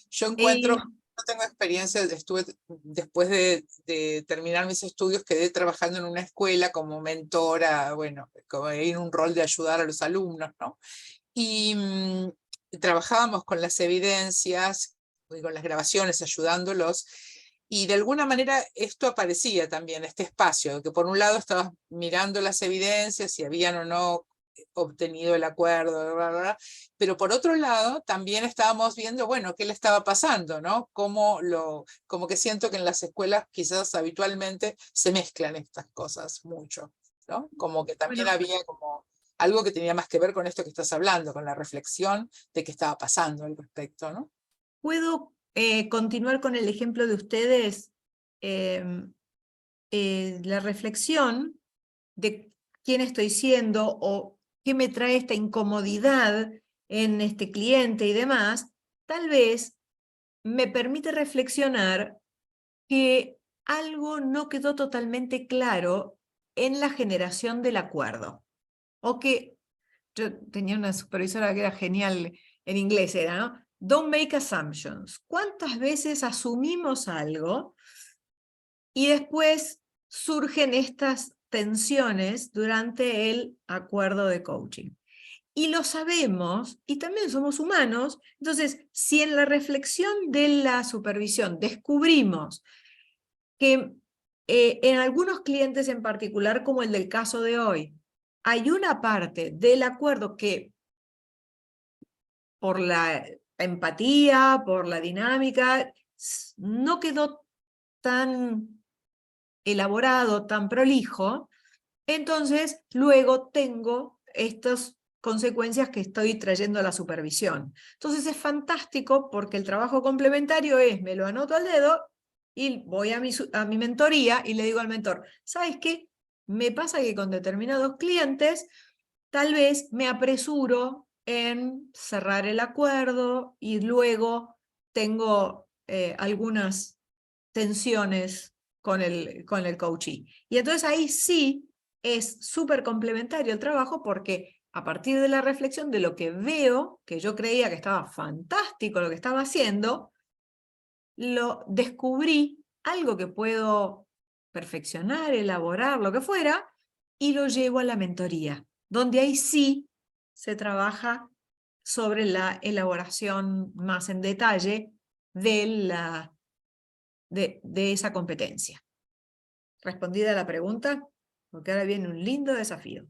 Yo encuentro, no tengo experiencia, estuve después de terminar mis estudios, quedé trabajando en una escuela como mentora, bueno, como en un rol de ayudar a los alumnos, ¿no? Y trabajábamos con las evidencias y con las grabaciones, ayudándolos, y de alguna manera esto aparecía también, este espacio, que por un lado estabas mirando las evidencias, si habían o no obtenido el acuerdo, bla, bla, bla, pero por otro lado también estábamos viendo, bueno, qué le estaba pasando, ¿no? Como que siento que en las escuelas quizás habitualmente se mezclan estas cosas mucho, ¿no? Como que también había como algo que tenía más que ver con esto que estás hablando, con la reflexión de qué estaba pasando al respecto, ¿no? ¿Puedo continuar con el ejemplo de ustedes? La reflexión de quién estoy siendo o qué me trae esta incomodidad en este cliente y demás, tal vez me permite reflexionar que algo no quedó totalmente claro en la generación del acuerdo. O que yo tenía una supervisora que era genial en inglés, era, ¿no? Don't make assumptions. ¿Cuántas veces asumimos algo y después surgen estas tensiones durante el acuerdo de coaching? Y lo sabemos, y también somos humanos, entonces, si en la reflexión de la supervisión descubrimos que en algunos clientes en particular, como el del caso de hoy, hay una parte del acuerdo que por la empatía, por la dinámica, no quedó tan elaborado, tan prolijo, entonces luego tengo estas consecuencias que estoy trayendo a la supervisión. Entonces es fantástico porque el trabajo complementario es, me lo anoto al dedo y voy a mi mentoría y le digo al mentor, ¿sabes qué? Me pasa que con determinados clientes tal vez me apresuro en cerrar el acuerdo y luego tengo algunas tensiones con el coachee. Y entonces ahí sí es súper complementario el trabajo porque a partir de la reflexión de lo que veo, que yo creía que estaba fantástico lo que estaba haciendo, lo descubrí, algo que puedo perfeccionar, elaborar, lo que fuera, y lo llevo a la mentoría, donde ahí sí se trabaja sobre la elaboración más en detalle de esa competencia. ¿Respondida la pregunta? Porque ahora viene un lindo desafío.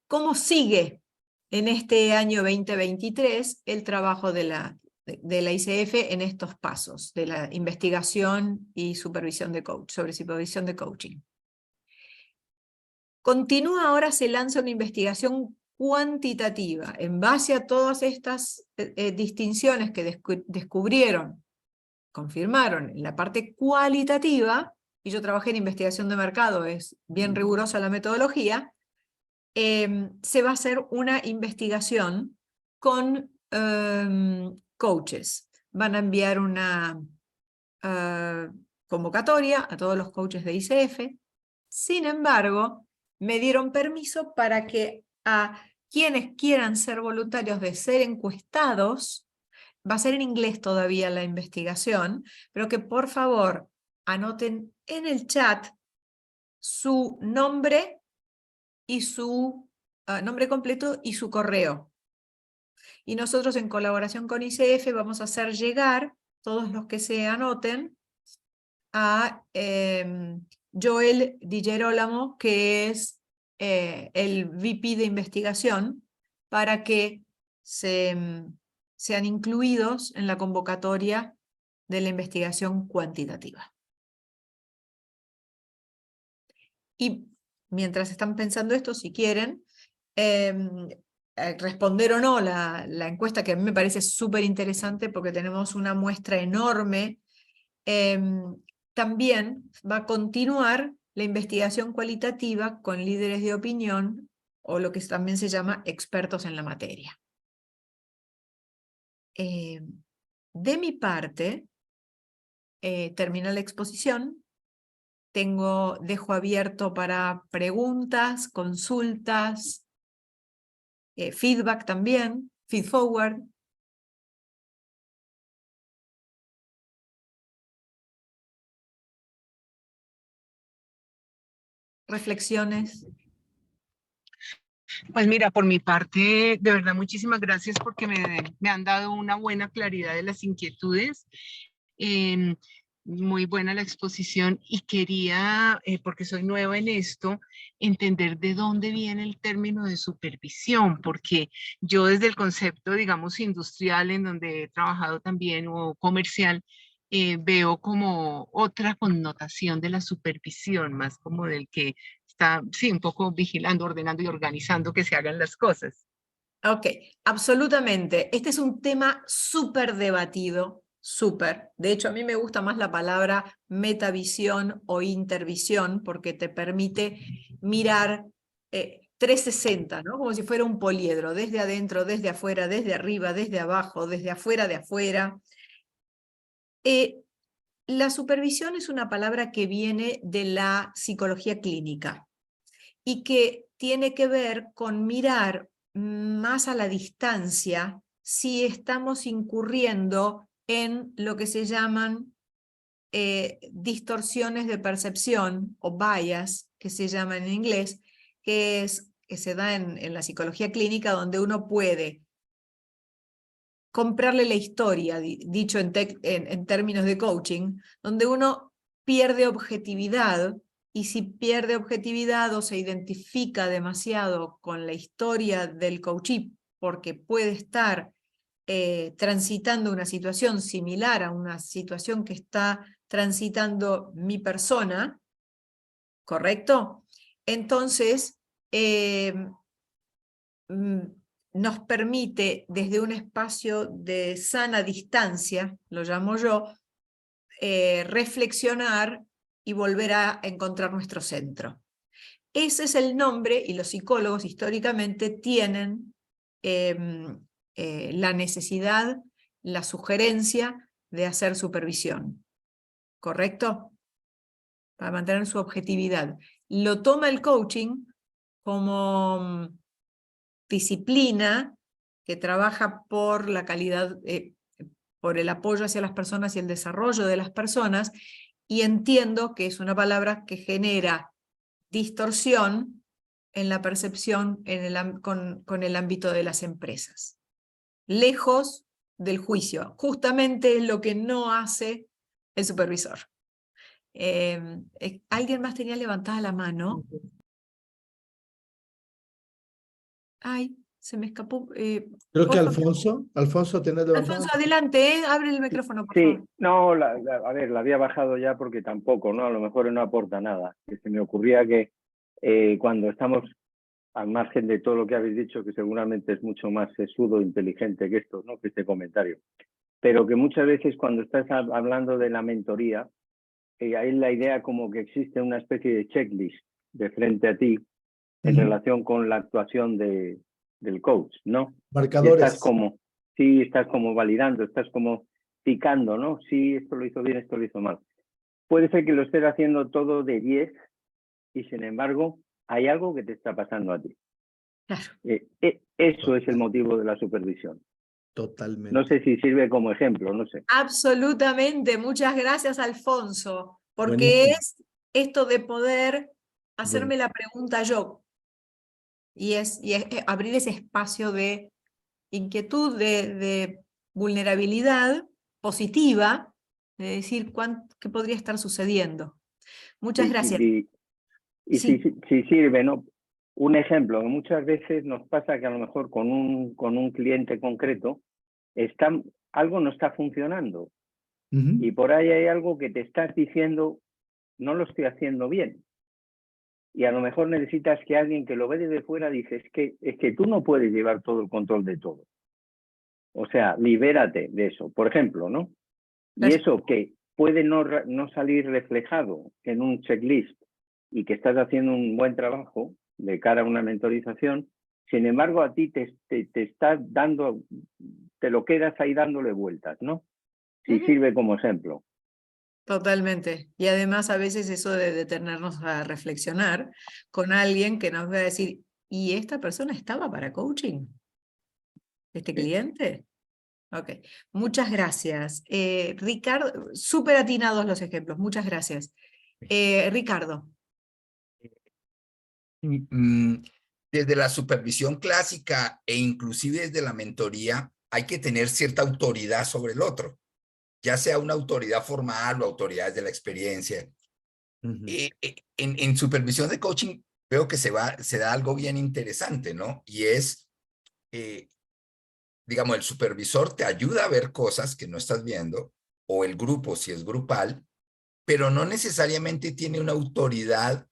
¿Cómo sigue en este año 2023 el trabajo de la ICF en estos pasos de la investigación y supervisión de coach, sobre supervisión de coaching? Continúa ahora, se lanza una investigación cuantitativa en base a todas estas distinciones que descubrieron, confirmaron en la parte cualitativa, y yo trabajé en investigación de mercado, es bien rigurosa la metodología. Se va a hacer una investigación con coaches. Van a enviar una convocatoria a todos los coaches de ICF. Sin embargo, me dieron permiso para que a quienes quieran ser voluntarios de ser encuestados, va a ser en inglés todavía la investigación, pero que por favor anoten en el chat su nombre y su nombre completo y su correo. Y nosotros en colaboración con ICF vamos a hacer llegar, todos los que se anoten, a Joel Di Gerolamo, que es el VP de investigación, para que sean incluidos en la convocatoria de la investigación cuantitativa. Y mientras están pensando esto, si quieren responder o no la encuesta, que a mí me parece súper interesante porque tenemos una muestra enorme, también va a continuar la investigación cualitativa con líderes de opinión, o lo que también se llama expertos en la materia. De mi parte, termina la exposición. Dejo abierto para preguntas, consultas, feedback también, feed forward. Reflexiones. Pues mira, por mi parte, de verdad, muchísimas gracias porque me han dado una buena claridad de las inquietudes. Muy buena la exposición y quería, porque soy nueva en esto, entender de dónde viene el término de supervisión, porque yo desde el concepto, digamos, industrial, en donde he trabajado también, o comercial, veo como otra connotación de la supervisión, más como del que está, sí, un poco vigilando, ordenando y organizando que se hagan las cosas. Ok, absolutamente. Este es un tema súper debatido, súper. De hecho, a mí me gusta más la palabra metavisión o intervisión porque te permite mirar 360, ¿no? Como si fuera un poliedro, desde adentro, desde afuera, desde arriba, desde abajo, desde afuera de afuera. La supervisión es una palabra que viene de la psicología clínica y que tiene que ver con mirar más a la distancia si estamos incurriendo en lo que se llaman distorsiones de percepción o bias, que se llaman en inglés, que se da en la psicología clínica, donde uno puede comprarle la historia, dicho en términos de coaching, donde uno pierde objetividad, y si pierde objetividad o se identifica demasiado con la historia del coachee, porque puede estar transitando una situación similar a una situación que está transitando mi persona, ¿correcto? Entonces, nos permite desde un espacio de sana distancia, lo llamo yo, reflexionar y volver a encontrar nuestro centro. Ese es el nombre, y los psicólogos históricamente tienen la necesidad, la sugerencia de hacer supervisión. ¿Correcto? Para mantener su objetividad. Lo toma el coaching como disciplina que trabaja por la calidad, por el apoyo hacia las personas y el desarrollo de las personas, y entiendo que es una palabra que genera distorsión en la percepción con el ámbito de las empresas. Lejos del juicio, justamente es lo que no hace el supervisor. ¿Alguien más tenía levantada la mano? Ay, se me escapó. Creo que Alfonso, ¿tenés levantada? Alfonso, adelante, abre el micrófono, por Sí, favor. no, a ver, la había bajado ya porque tampoco, ¿no? A lo mejor no aporta nada. Que se me ocurría que cuando estamos al margen de todo lo que habéis dicho, que seguramente es mucho más sesudo e inteligente que esto, ¿no? Que este comentario, pero que muchas veces cuando estás hablando de la mentoría, hay la idea como que existe una especie de checklist de frente a ti en relación con la actuación del coach, ¿no? Marcadores. Estás como validando, estás como picando, ¿no? Sí, esto lo hizo bien, esto lo hizo mal. Puede ser que lo estés haciendo todo de 10 y sin embargo hay algo que te está pasando a ti. Claro. Eso es el motivo de la supervisión. Totalmente. No sé si sirve como ejemplo, no sé. Absolutamente, muchas gracias, Alfonso, porque Buenísimo. es esto de poder hacerme la pregunta yo, y es abrir ese espacio de inquietud, de vulnerabilidad positiva, de decir qué podría estar sucediendo. Muchas gracias. Y si sirve, ¿no? Un ejemplo, que muchas veces nos pasa que a lo mejor con un cliente concreto algo no está funcionando. Y por ahí hay algo que te estás diciendo, no lo estoy haciendo bien. Y a lo mejor necesitas que alguien que lo ve desde fuera dice, es que tú no puedes llevar todo el control de todo. O sea, libérate de eso, por ejemplo, ¿no? Y eso que puede no salir reflejado en un checklist y que estás haciendo un buen trabajo de cara a una mentorización, sin embargo a ti te estás dando, te lo quedas ahí dándole vueltas, ¿no? Si sirve como ejemplo. Totalmente. Y además a veces eso de detenernos a reflexionar con alguien que nos va a decir, ¿y esta persona estaba para coaching? ¿Este cliente? Ok, muchas gracias. Ricardo, súper atinados los ejemplos, muchas gracias. Ricardo. Desde la supervisión clásica e inclusive desde la mentoría, hay que tener cierta autoridad sobre el otro, ya sea una autoridad formal o autoridades de la experiencia. En supervisión de coaching veo que se da algo bien interesante, ¿no? Y es, digamos, el supervisor te ayuda a ver cosas que no estás viendo, o el grupo si es grupal, pero no necesariamente tiene una autoridad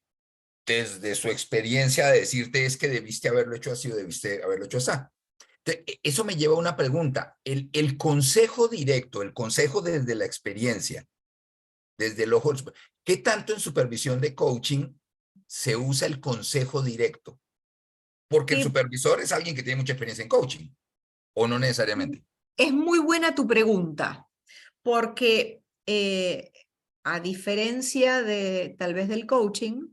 desde su experiencia de decirte es que debiste haberlo hecho así o debiste haberlo hecho así. Entonces, eso me lleva a una pregunta. El consejo directo, el consejo desde la experiencia, desde el ojo, ¿qué tanto en supervisión de coaching se usa el consejo directo? Porque el supervisor es alguien que tiene mucha experiencia en coaching, ¿o no necesariamente? Es muy buena tu pregunta, porque a diferencia de tal vez del coaching,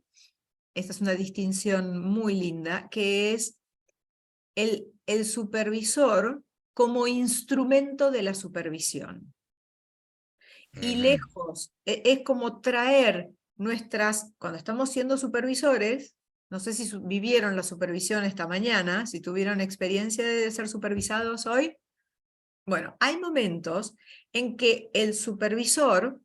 esta es una distinción muy linda, que es el supervisor como instrumento de la supervisión. Y lejos, es como traer cuando estamos siendo supervisores, no sé si vivieron la supervisión esta mañana, si tuvieron experiencia de ser supervisados hoy. Bueno, hay momentos en que el supervisor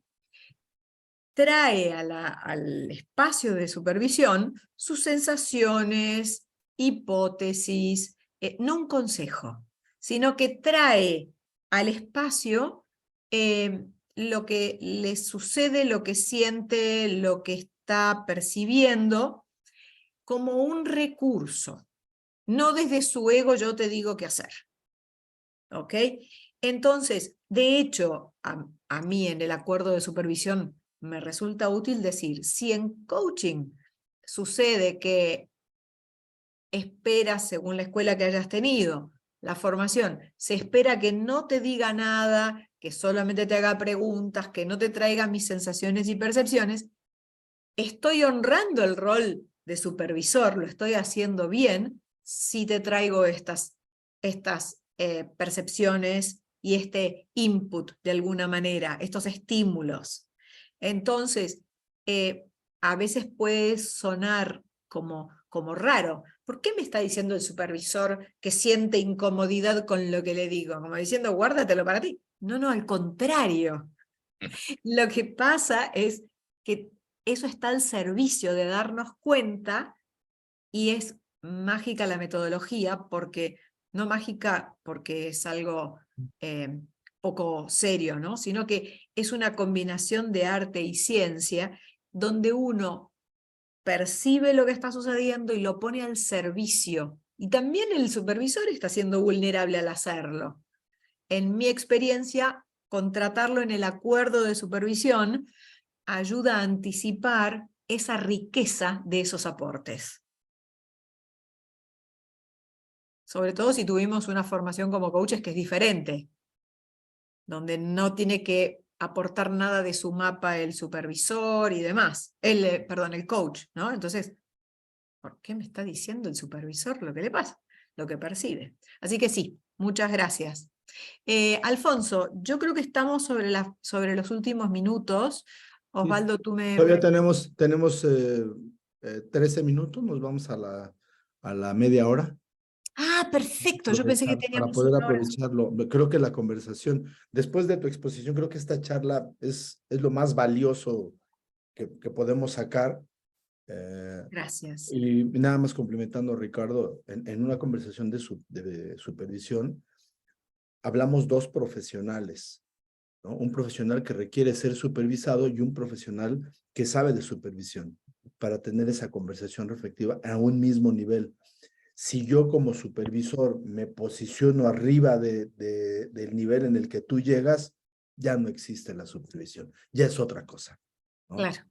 trae al espacio de supervisión sus sensaciones, hipótesis, no un consejo, sino que trae al espacio lo que le sucede, lo que siente, lo que está percibiendo, como un recurso, no desde su ego yo te digo qué hacer. ¿Ok? Entonces, de hecho, a mí en el acuerdo de supervisión me resulta útil decir, si en coaching sucede que esperas, según la escuela que hayas tenido, la formación, se espera que no te diga nada, que solamente te haga preguntas, que no te traiga mis sensaciones y percepciones, estoy honrando el rol de supervisor lo estoy haciendo bien si te traigo estas percepciones y este input de alguna manera, estos estímulos. Entonces, a veces puede sonar como raro. ¿Por qué me está diciendo el supervisor que siente incomodidad con lo que le digo? Como diciendo, guárdatelo para ti. No, no, al contrario. Lo que pasa es que eso está al servicio de darnos cuenta, y es mágica la metodología, porque no mágica porque es algo poco serio, ¿no? Sino que es una combinación de arte y ciencia, donde uno percibe lo que está sucediendo y lo pone al servicio. Y también el supervisor está siendo vulnerable al hacerlo. En mi experiencia, contratarlo en el acuerdo de supervisión ayuda a anticipar esa riqueza de esos aportes. Sobre todo si tuvimos una formación como coaches que es diferente, donde no tiene que aportar nada de su mapa el supervisor y demás, el coach, ¿no? Entonces, ¿por qué me está diciendo el supervisor lo que le pasa? Lo que percibe. Así que sí, muchas gracias. Alfonso, yo creo que estamos sobre los últimos minutos. Osvaldo, tú me... Todavía tenemos 13 minutos, nos vamos a la media hora. Ah, perfecto, yo pensé que Para teníamos poder una hora. aprovecharlo. Creo que la conversación, después de tu exposición, creo que esta charla es lo más valioso que podemos sacar. Gracias. Y nada más complementando a Ricardo, en una conversación de supervisión, hablamos dos profesionales, ¿no? Un profesional que requiere ser supervisado y un profesional que sabe de supervisión, para tener esa conversación reflexiva a un mismo nivel. Si yo como supervisor me posiciono arriba del nivel en el que tú llegas, ya no existe la supervisión, ya es otra cosa, ¿no? Claro,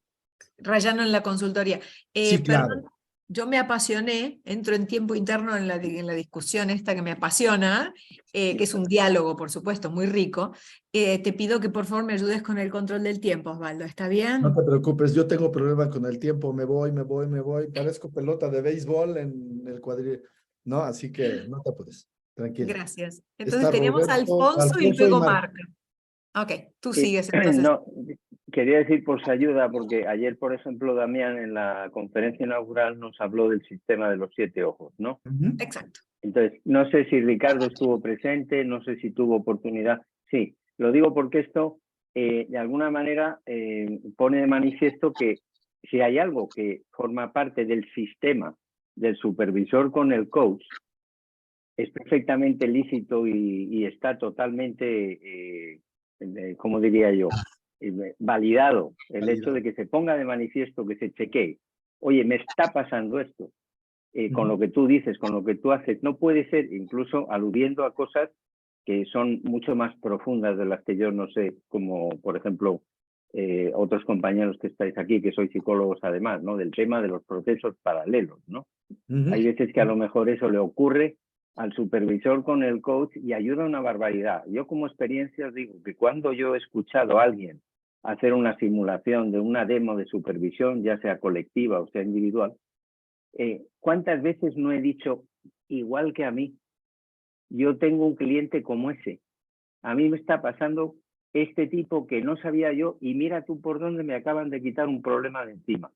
rayando en la consultoría. Sí, claro. Perdón, yo me apasioné, entro en tiempo interno en la discusión esta que me apasiona, que es un diálogo, por supuesto, muy rico. Te pido que por favor me ayudes con el control del tiempo, Osvaldo, ¿está bien? No te preocupes, yo tengo problema con el tiempo, me voy, parezco pelota de béisbol en el cuadril, ¿no? Así que no te apures, tranquila. Gracias. Entonces Está teníamos a Roberto, Alfonso y Alfonso y luego Marco. Marco. Ok, tú sigues entonces. No, quería decir por su ayuda, porque ayer, por ejemplo, Damián en la conferencia inaugural nos habló del sistema de los 7 ojos, ¿no? Exacto. Entonces, no sé si Ricardo estuvo presente, no sé si tuvo oportunidad. Sí, lo digo porque esto, de alguna manera, pone de manifiesto que si hay algo que forma parte del sistema del supervisor con el coach, es perfectamente lícito y está totalmente, ¿cómo diría yo?, validado el hecho de que se ponga de manifiesto, que se chequee. Oye, me está pasando esto. Con lo que tú dices, con lo que tú haces, no puede ser, incluso aludiendo a cosas que son mucho más profundas de las que yo no sé, como por ejemplo otros compañeros que estáis aquí, que sois psicólogos además, ¿no? Del tema de los procesos paralelos, ¿no? Hay veces que a lo mejor eso le ocurre al supervisor con el coach y ayuda una barbaridad. Yo como experiencia os digo que cuando yo he escuchado a alguien hacer una simulación de una demo de supervisión, ya sea colectiva o sea individual, ¿cuántas veces no he dicho, igual que a mí, yo tengo un cliente como ese, a mí me está pasando este tipo que no sabía yo y mira tú por dónde me acaban de quitar un problema de encima?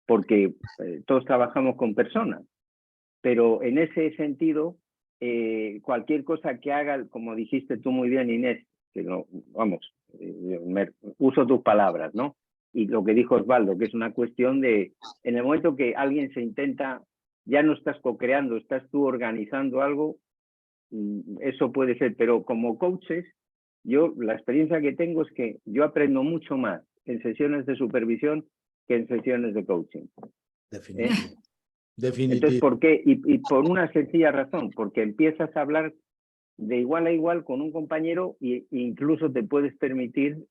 Porque todos trabajamos con personas, pero en ese sentido, cualquier cosa que haga, como dijiste tú muy bien, Inés, que no, vamos, uso tus palabras, ¿no? Y lo que dijo Osvaldo, que es una cuestión de, en el momento que alguien se intenta, ya no estás co-creando, estás tú organizando algo, eso puede ser, pero como coaches, yo la experiencia que tengo es que yo aprendo mucho más en sesiones de supervisión que en sesiones de coaching. Definitivo. Entonces, ¿por qué? Y por una sencilla razón, porque empiezas a hablar de igual a igual con un compañero e incluso te puedes permitir,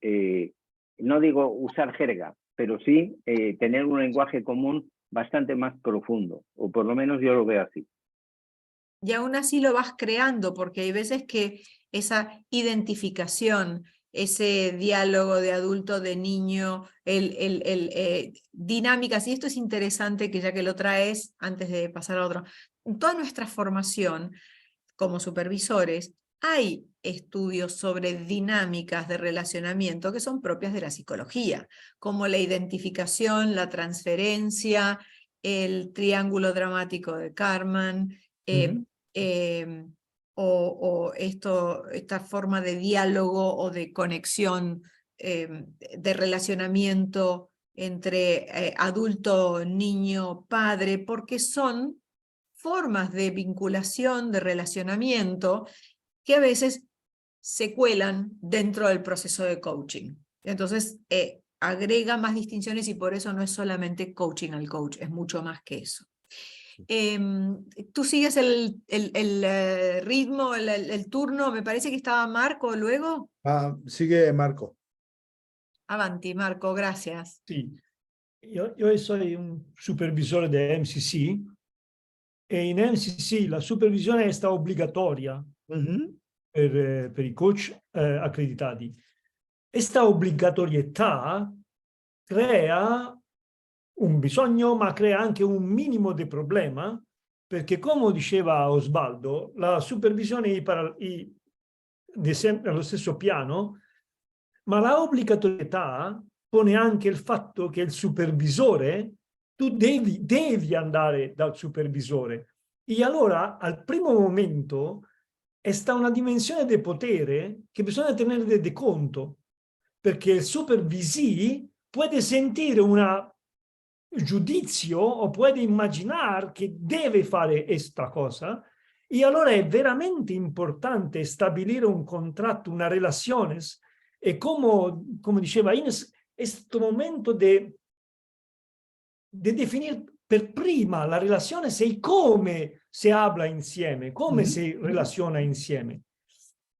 no digo usar jerga, pero sí tener un lenguaje común bastante más profundo, o por lo menos yo lo veo así. Y aún así lo vas creando, porque hay veces que esa identificación, ese diálogo de adulto, de niño, dinámicas, y esto es interesante que ya que lo traes, antes de pasar a otro, en toda nuestra formación como supervisores, hay estudios sobre dinámicas de relacionamiento que son propias de la psicología, como la identificación, la transferencia, el triángulo dramático de Karman, o esta forma de diálogo o de conexión, de relacionamiento entre adulto, niño, padre, porque son formas de vinculación, de relacionamiento, que a veces se cuelan dentro del proceso de coaching. Entonces, agrega más distinciones y por eso no es solamente coaching al coach, es mucho más que eso. ¿Tú sigues el ritmo, el turno? Me parece que estaba Marco luego. Sigue Marco. Avanti, Marco, gracias. Sì, io soy un supervisore di MCC e in MCC la supervisione è stata obbligatoria per i coach accreditati. Questa obbligatorietà crea un bisogno, ma crea anche un minimo di problema, perché come diceva Osvaldo, la supervisione è sempre allo stesso piano, ma la obbligatorietà pone anche il fatto che il supervisore, tu devi andare dal supervisore. E allora, al primo momento, sta una dimensione di potere che bisogna tenere di conto, perché il supervisore può sentire un giudizio o può immaginare che deve fare questa cosa, e allora è veramente importante stabilire un contratto, una relazione, e come diceva Ines, questo momento di definire per prima la relazione, e come si parla insieme, come si relaziona insieme.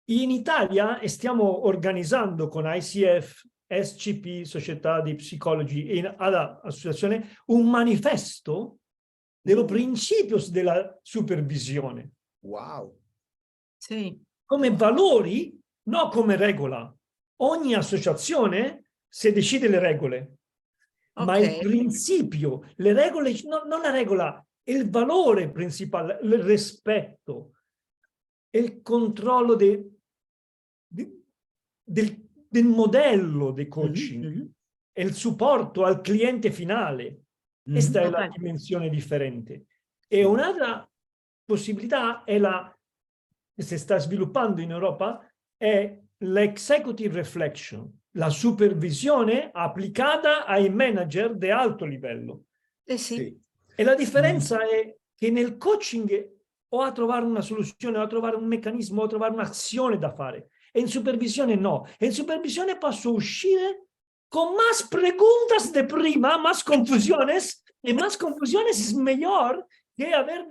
In Italia stiamo organizzando con ICF, SCP, Società di Psicologi e alla associazione un manifesto dello principio della supervisione. Wow. Sì. Come valori, non come regola. Ogni associazione si decide le regole, ma il principio, le regole, non la regola, il valore principale, il rispetto, il controllo del modello di coaching e il supporto al cliente finale. Questa è la dimensione differente. E un'altra possibilità è che si sta sviluppando in Europa, è l'executive reflection, la supervisione applicata ai manager di alto livello. Sì. E la differenza è che nel coaching o a trovare una soluzione, o a trovare un meccanismo, o a trovare un'azione da fare. E in supervisione no. E in supervisione posso uscire con más preguntas de prima, más confusiones, y más confusiones es mejor que haber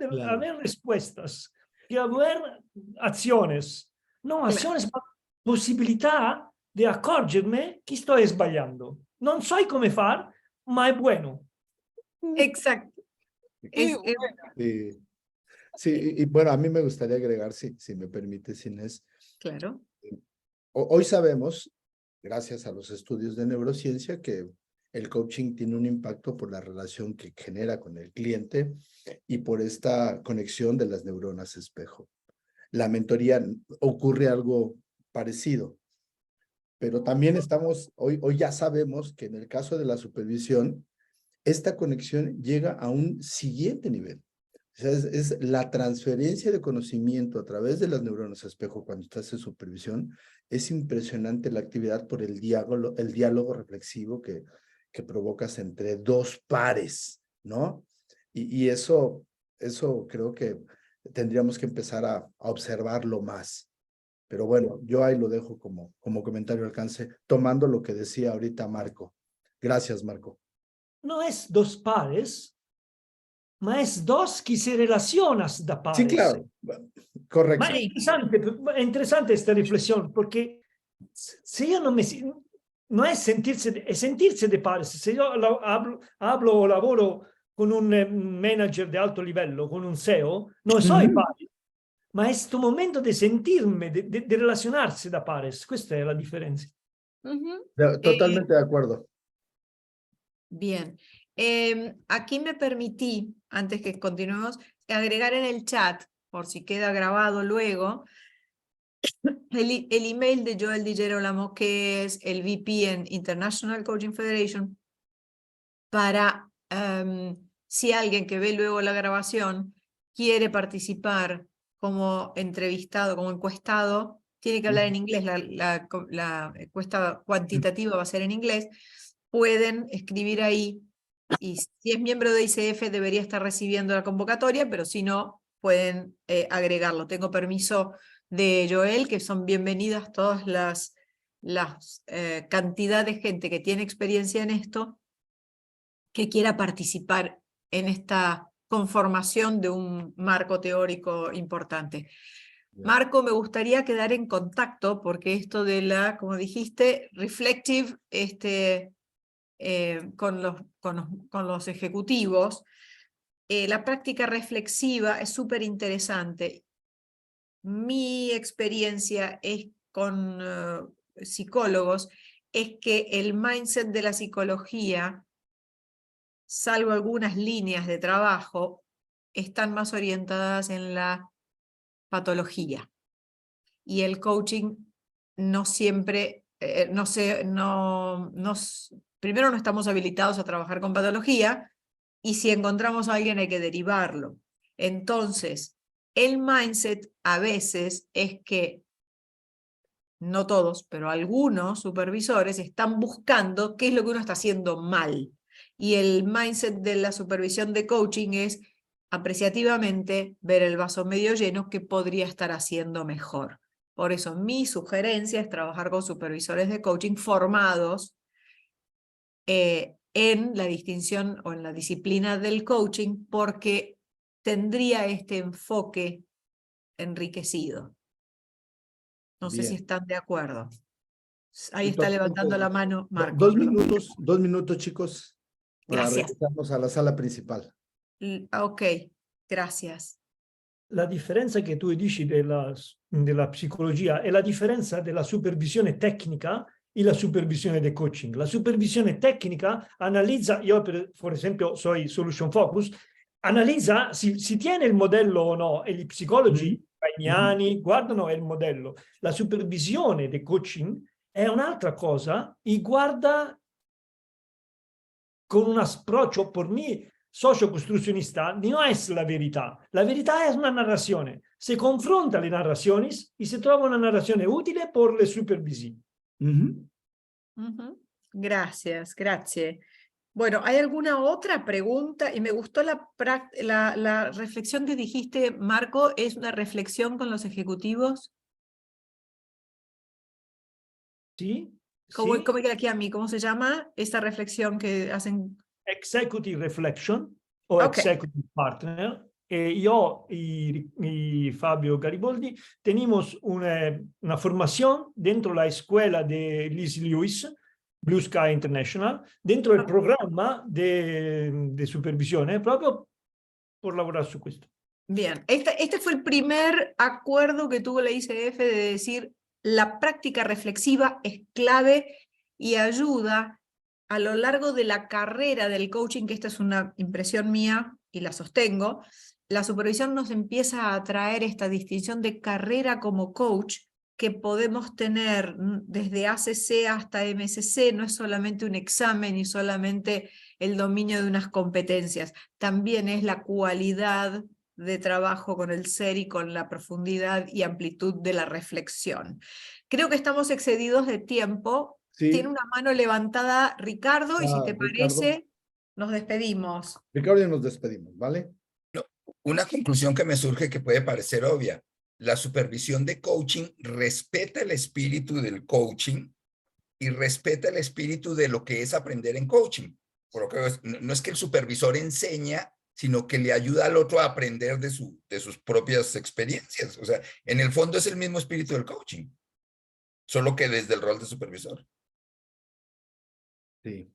respuestas, que haber acciones. No, acciones, ma possibilità di accorgermi che sto sbagliando. Non so come far, ma è bueno. Exacto. Sí, y bueno, a mí me gustaría agregar, si me permites, Inés. Claro. Hoy sabemos, gracias a los estudios de neurociencia, que el coaching tiene un impacto por la relación que genera con el cliente y por esta conexión de las neuronas espejo. La mentoría ocurre algo parecido, pero también hoy ya sabemos que en el caso de la supervisión, esta conexión llega a un siguiente nivel. O sea, es la transferencia de conocimiento a través de las neuronas espejo cuando estás en supervisión. Es impresionante la actividad por el diálogo reflexivo que provocas entre dos pares, ¿no? Y eso creo que tendríamos que empezar a observarlo más. Pero bueno, yo ahí lo dejo como comentario de alcance, tomando lo que decía ahorita Marco. Gracias, Marco. No es dos pares, ma es dos que se relacionan da pares. Sí, claro, correcto. Ma è interessante questa riflessione, perché se io non è sentirsi di pares, se io hablo o lavoro con un manager di alto livello, con un CEO, non so i pari, ma è questo momento di sentirmi, di relazionarsi da pares, questa è la differenza. Ujú. Totalmente de acuerdo. Bien. Aquí me permití, antes que continuemos, agregar en el chat, por si queda grabado luego, el email de Joel Di Gerolamo, que es el VP en International Coaching Federation, para si alguien que ve luego la grabación quiere participar como entrevistado, como encuestado, tiene que hablar en inglés, la encuesta cuantitativa va a ser en inglés, pueden escribir ahí, y si es miembro de ICF debería estar recibiendo la convocatoria, pero si no, pueden agregarlo. Tengo permiso de Joel, que son bienvenidas todas las cantidad de gente que tiene experiencia en esto, que quiera participar en esta conformación de un marco teórico importante. Marco, me gustaría quedar en contacto porque esto de la, como dijiste, reflective, con los ejecutivos, la práctica reflexiva es súper interesante. Mi experiencia es con psicólogos, es que el mindset de la psicología, salvo algunas líneas de trabajo, están más orientadas en la patología. Y el coaching no siempre, primero no estamos habilitados a trabajar con patología, y si encontramos a alguien hay que derivarlo. Entonces, el mindset a veces es que, no todos, pero algunos supervisores están buscando qué es lo que uno está haciendo mal. Y el mindset de la supervisión de coaching es apreciativamente ver el vaso medio lleno, que podría estar haciendo mejor. Por eso mi sugerencia es trabajar con supervisores de coaching formados en la distinción o en la disciplina del coaching, porque tendría este enfoque enriquecido. No sé si están de acuerdo. Ahí está levantando la mano Marco. 2 minutos, chicos, para Gracias. regresarnos a la sala principal. Ok, gracias. La differenza che tu dici della psicologia è la differenza della supervisione tecnica e la supervisione del coaching. La supervisione tecnica analizza, io per esempio sono solution focus, analizza si tiene il modello o no, e gli psicologi painiani guardano il modello. La supervisione del coaching è un'altra cosa e guarda con un approccio, per me, socio-costruzionista, no es la verità. La verità es una narrazione. Se confronta le narraciones y se trova una narrazione utile per le supervisioni. Gracias, gracias. Bueno, ¿hay alguna otra pregunta? Y me gustó la reflexión que dijiste, Marco, ¿es una reflexión con los ejecutivos? Sí. ¿Cómo queda aquí a mí? ¿Cómo se llama esta reflexión que hacen? Executive Reflection o Executive Partner. Yo y Fabio Gariboldi tenemos una formación dentro la escuela de Liz Lewis, Blue Sky International, dentro del programa de supervisión, proprio por laborar su esto. Bien, este fue el primer acuerdo que tuvo la ICF de decir la práctica reflexiva es clave y ayuda a lo largo de la carrera del coaching, que esta es una impresión mía y la sostengo. La supervisión nos empieza a traer esta distinción de carrera como coach que podemos tener desde ACC hasta MSC. No es solamente un examen y solamente el dominio de unas competencias, también es la cualidad de trabajo con el ser y con la profundidad y amplitud de la reflexión. Creo que estamos excedidos de tiempo. Sí. Tiene una mano levantada Ricardo, y si te parece, nos despedimos. Ricardo, y nos despedimos, ¿vale? No, una conclusión que me surge que puede parecer obvia. La supervisión de coaching respeta el espíritu del coaching y respeta el espíritu de lo que es aprender en coaching. Por lo que no es que el supervisor enseña, sino que le ayuda al otro a aprender de sus propias experiencias. O sea, en el fondo es el mismo espíritu del coaching, solo que desde el rol de supervisor. Sí.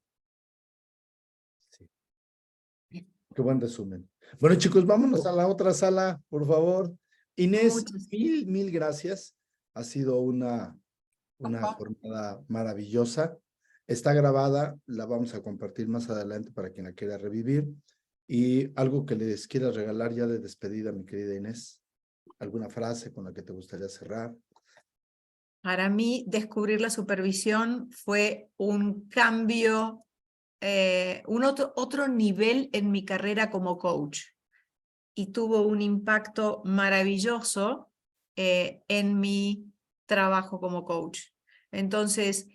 Qué buen resumen. Bueno, chicos, vámonos a la otra sala, por favor. Inés, mil gracias. Ha sido una una Opa. jornada maravillosa. Está grabada, la vamos a compartir más adelante para quien la quiera revivir. Y algo que les quieras regalar ya de despedida, mi querida Inés. ¿Alguna frase con la que te gustaría cerrar? Para mí, descubrir la supervisión fue un cambio, un otro nivel en mi carrera como coach. Y tuvo un impacto maravilloso en mi trabajo como coach. Entonces,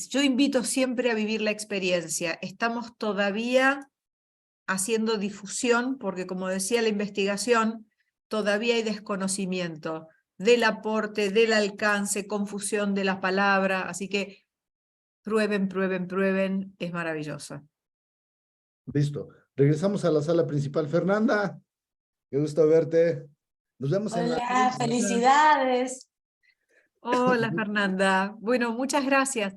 yo invito siempre a vivir la experiencia. Estamos todavía haciendo difusión, porque como decía la investigación, todavía hay desconocimiento del aporte, del alcance, confusión de la palabra, así que prueben, prueben, prueben, es maravilloso. Listo. Regresamos a la sala principal. Fernanda, qué gusto verte. Nos vemos en la Hola, próxima. felicidades. Hola Fernanda, bueno, muchas gracias.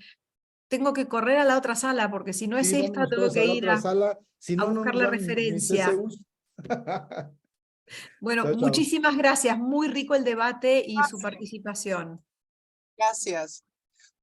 Tengo que correr a la otra sala porque si no es Sí, esta, vámonos tengo todos a que la ir otra sala. Si a no, no buscar nos la dan ni referencia. CCUs. Bueno, Chao, chao. muchísimas gracias, muy rico el debate y su Gracias. participación. Gracias.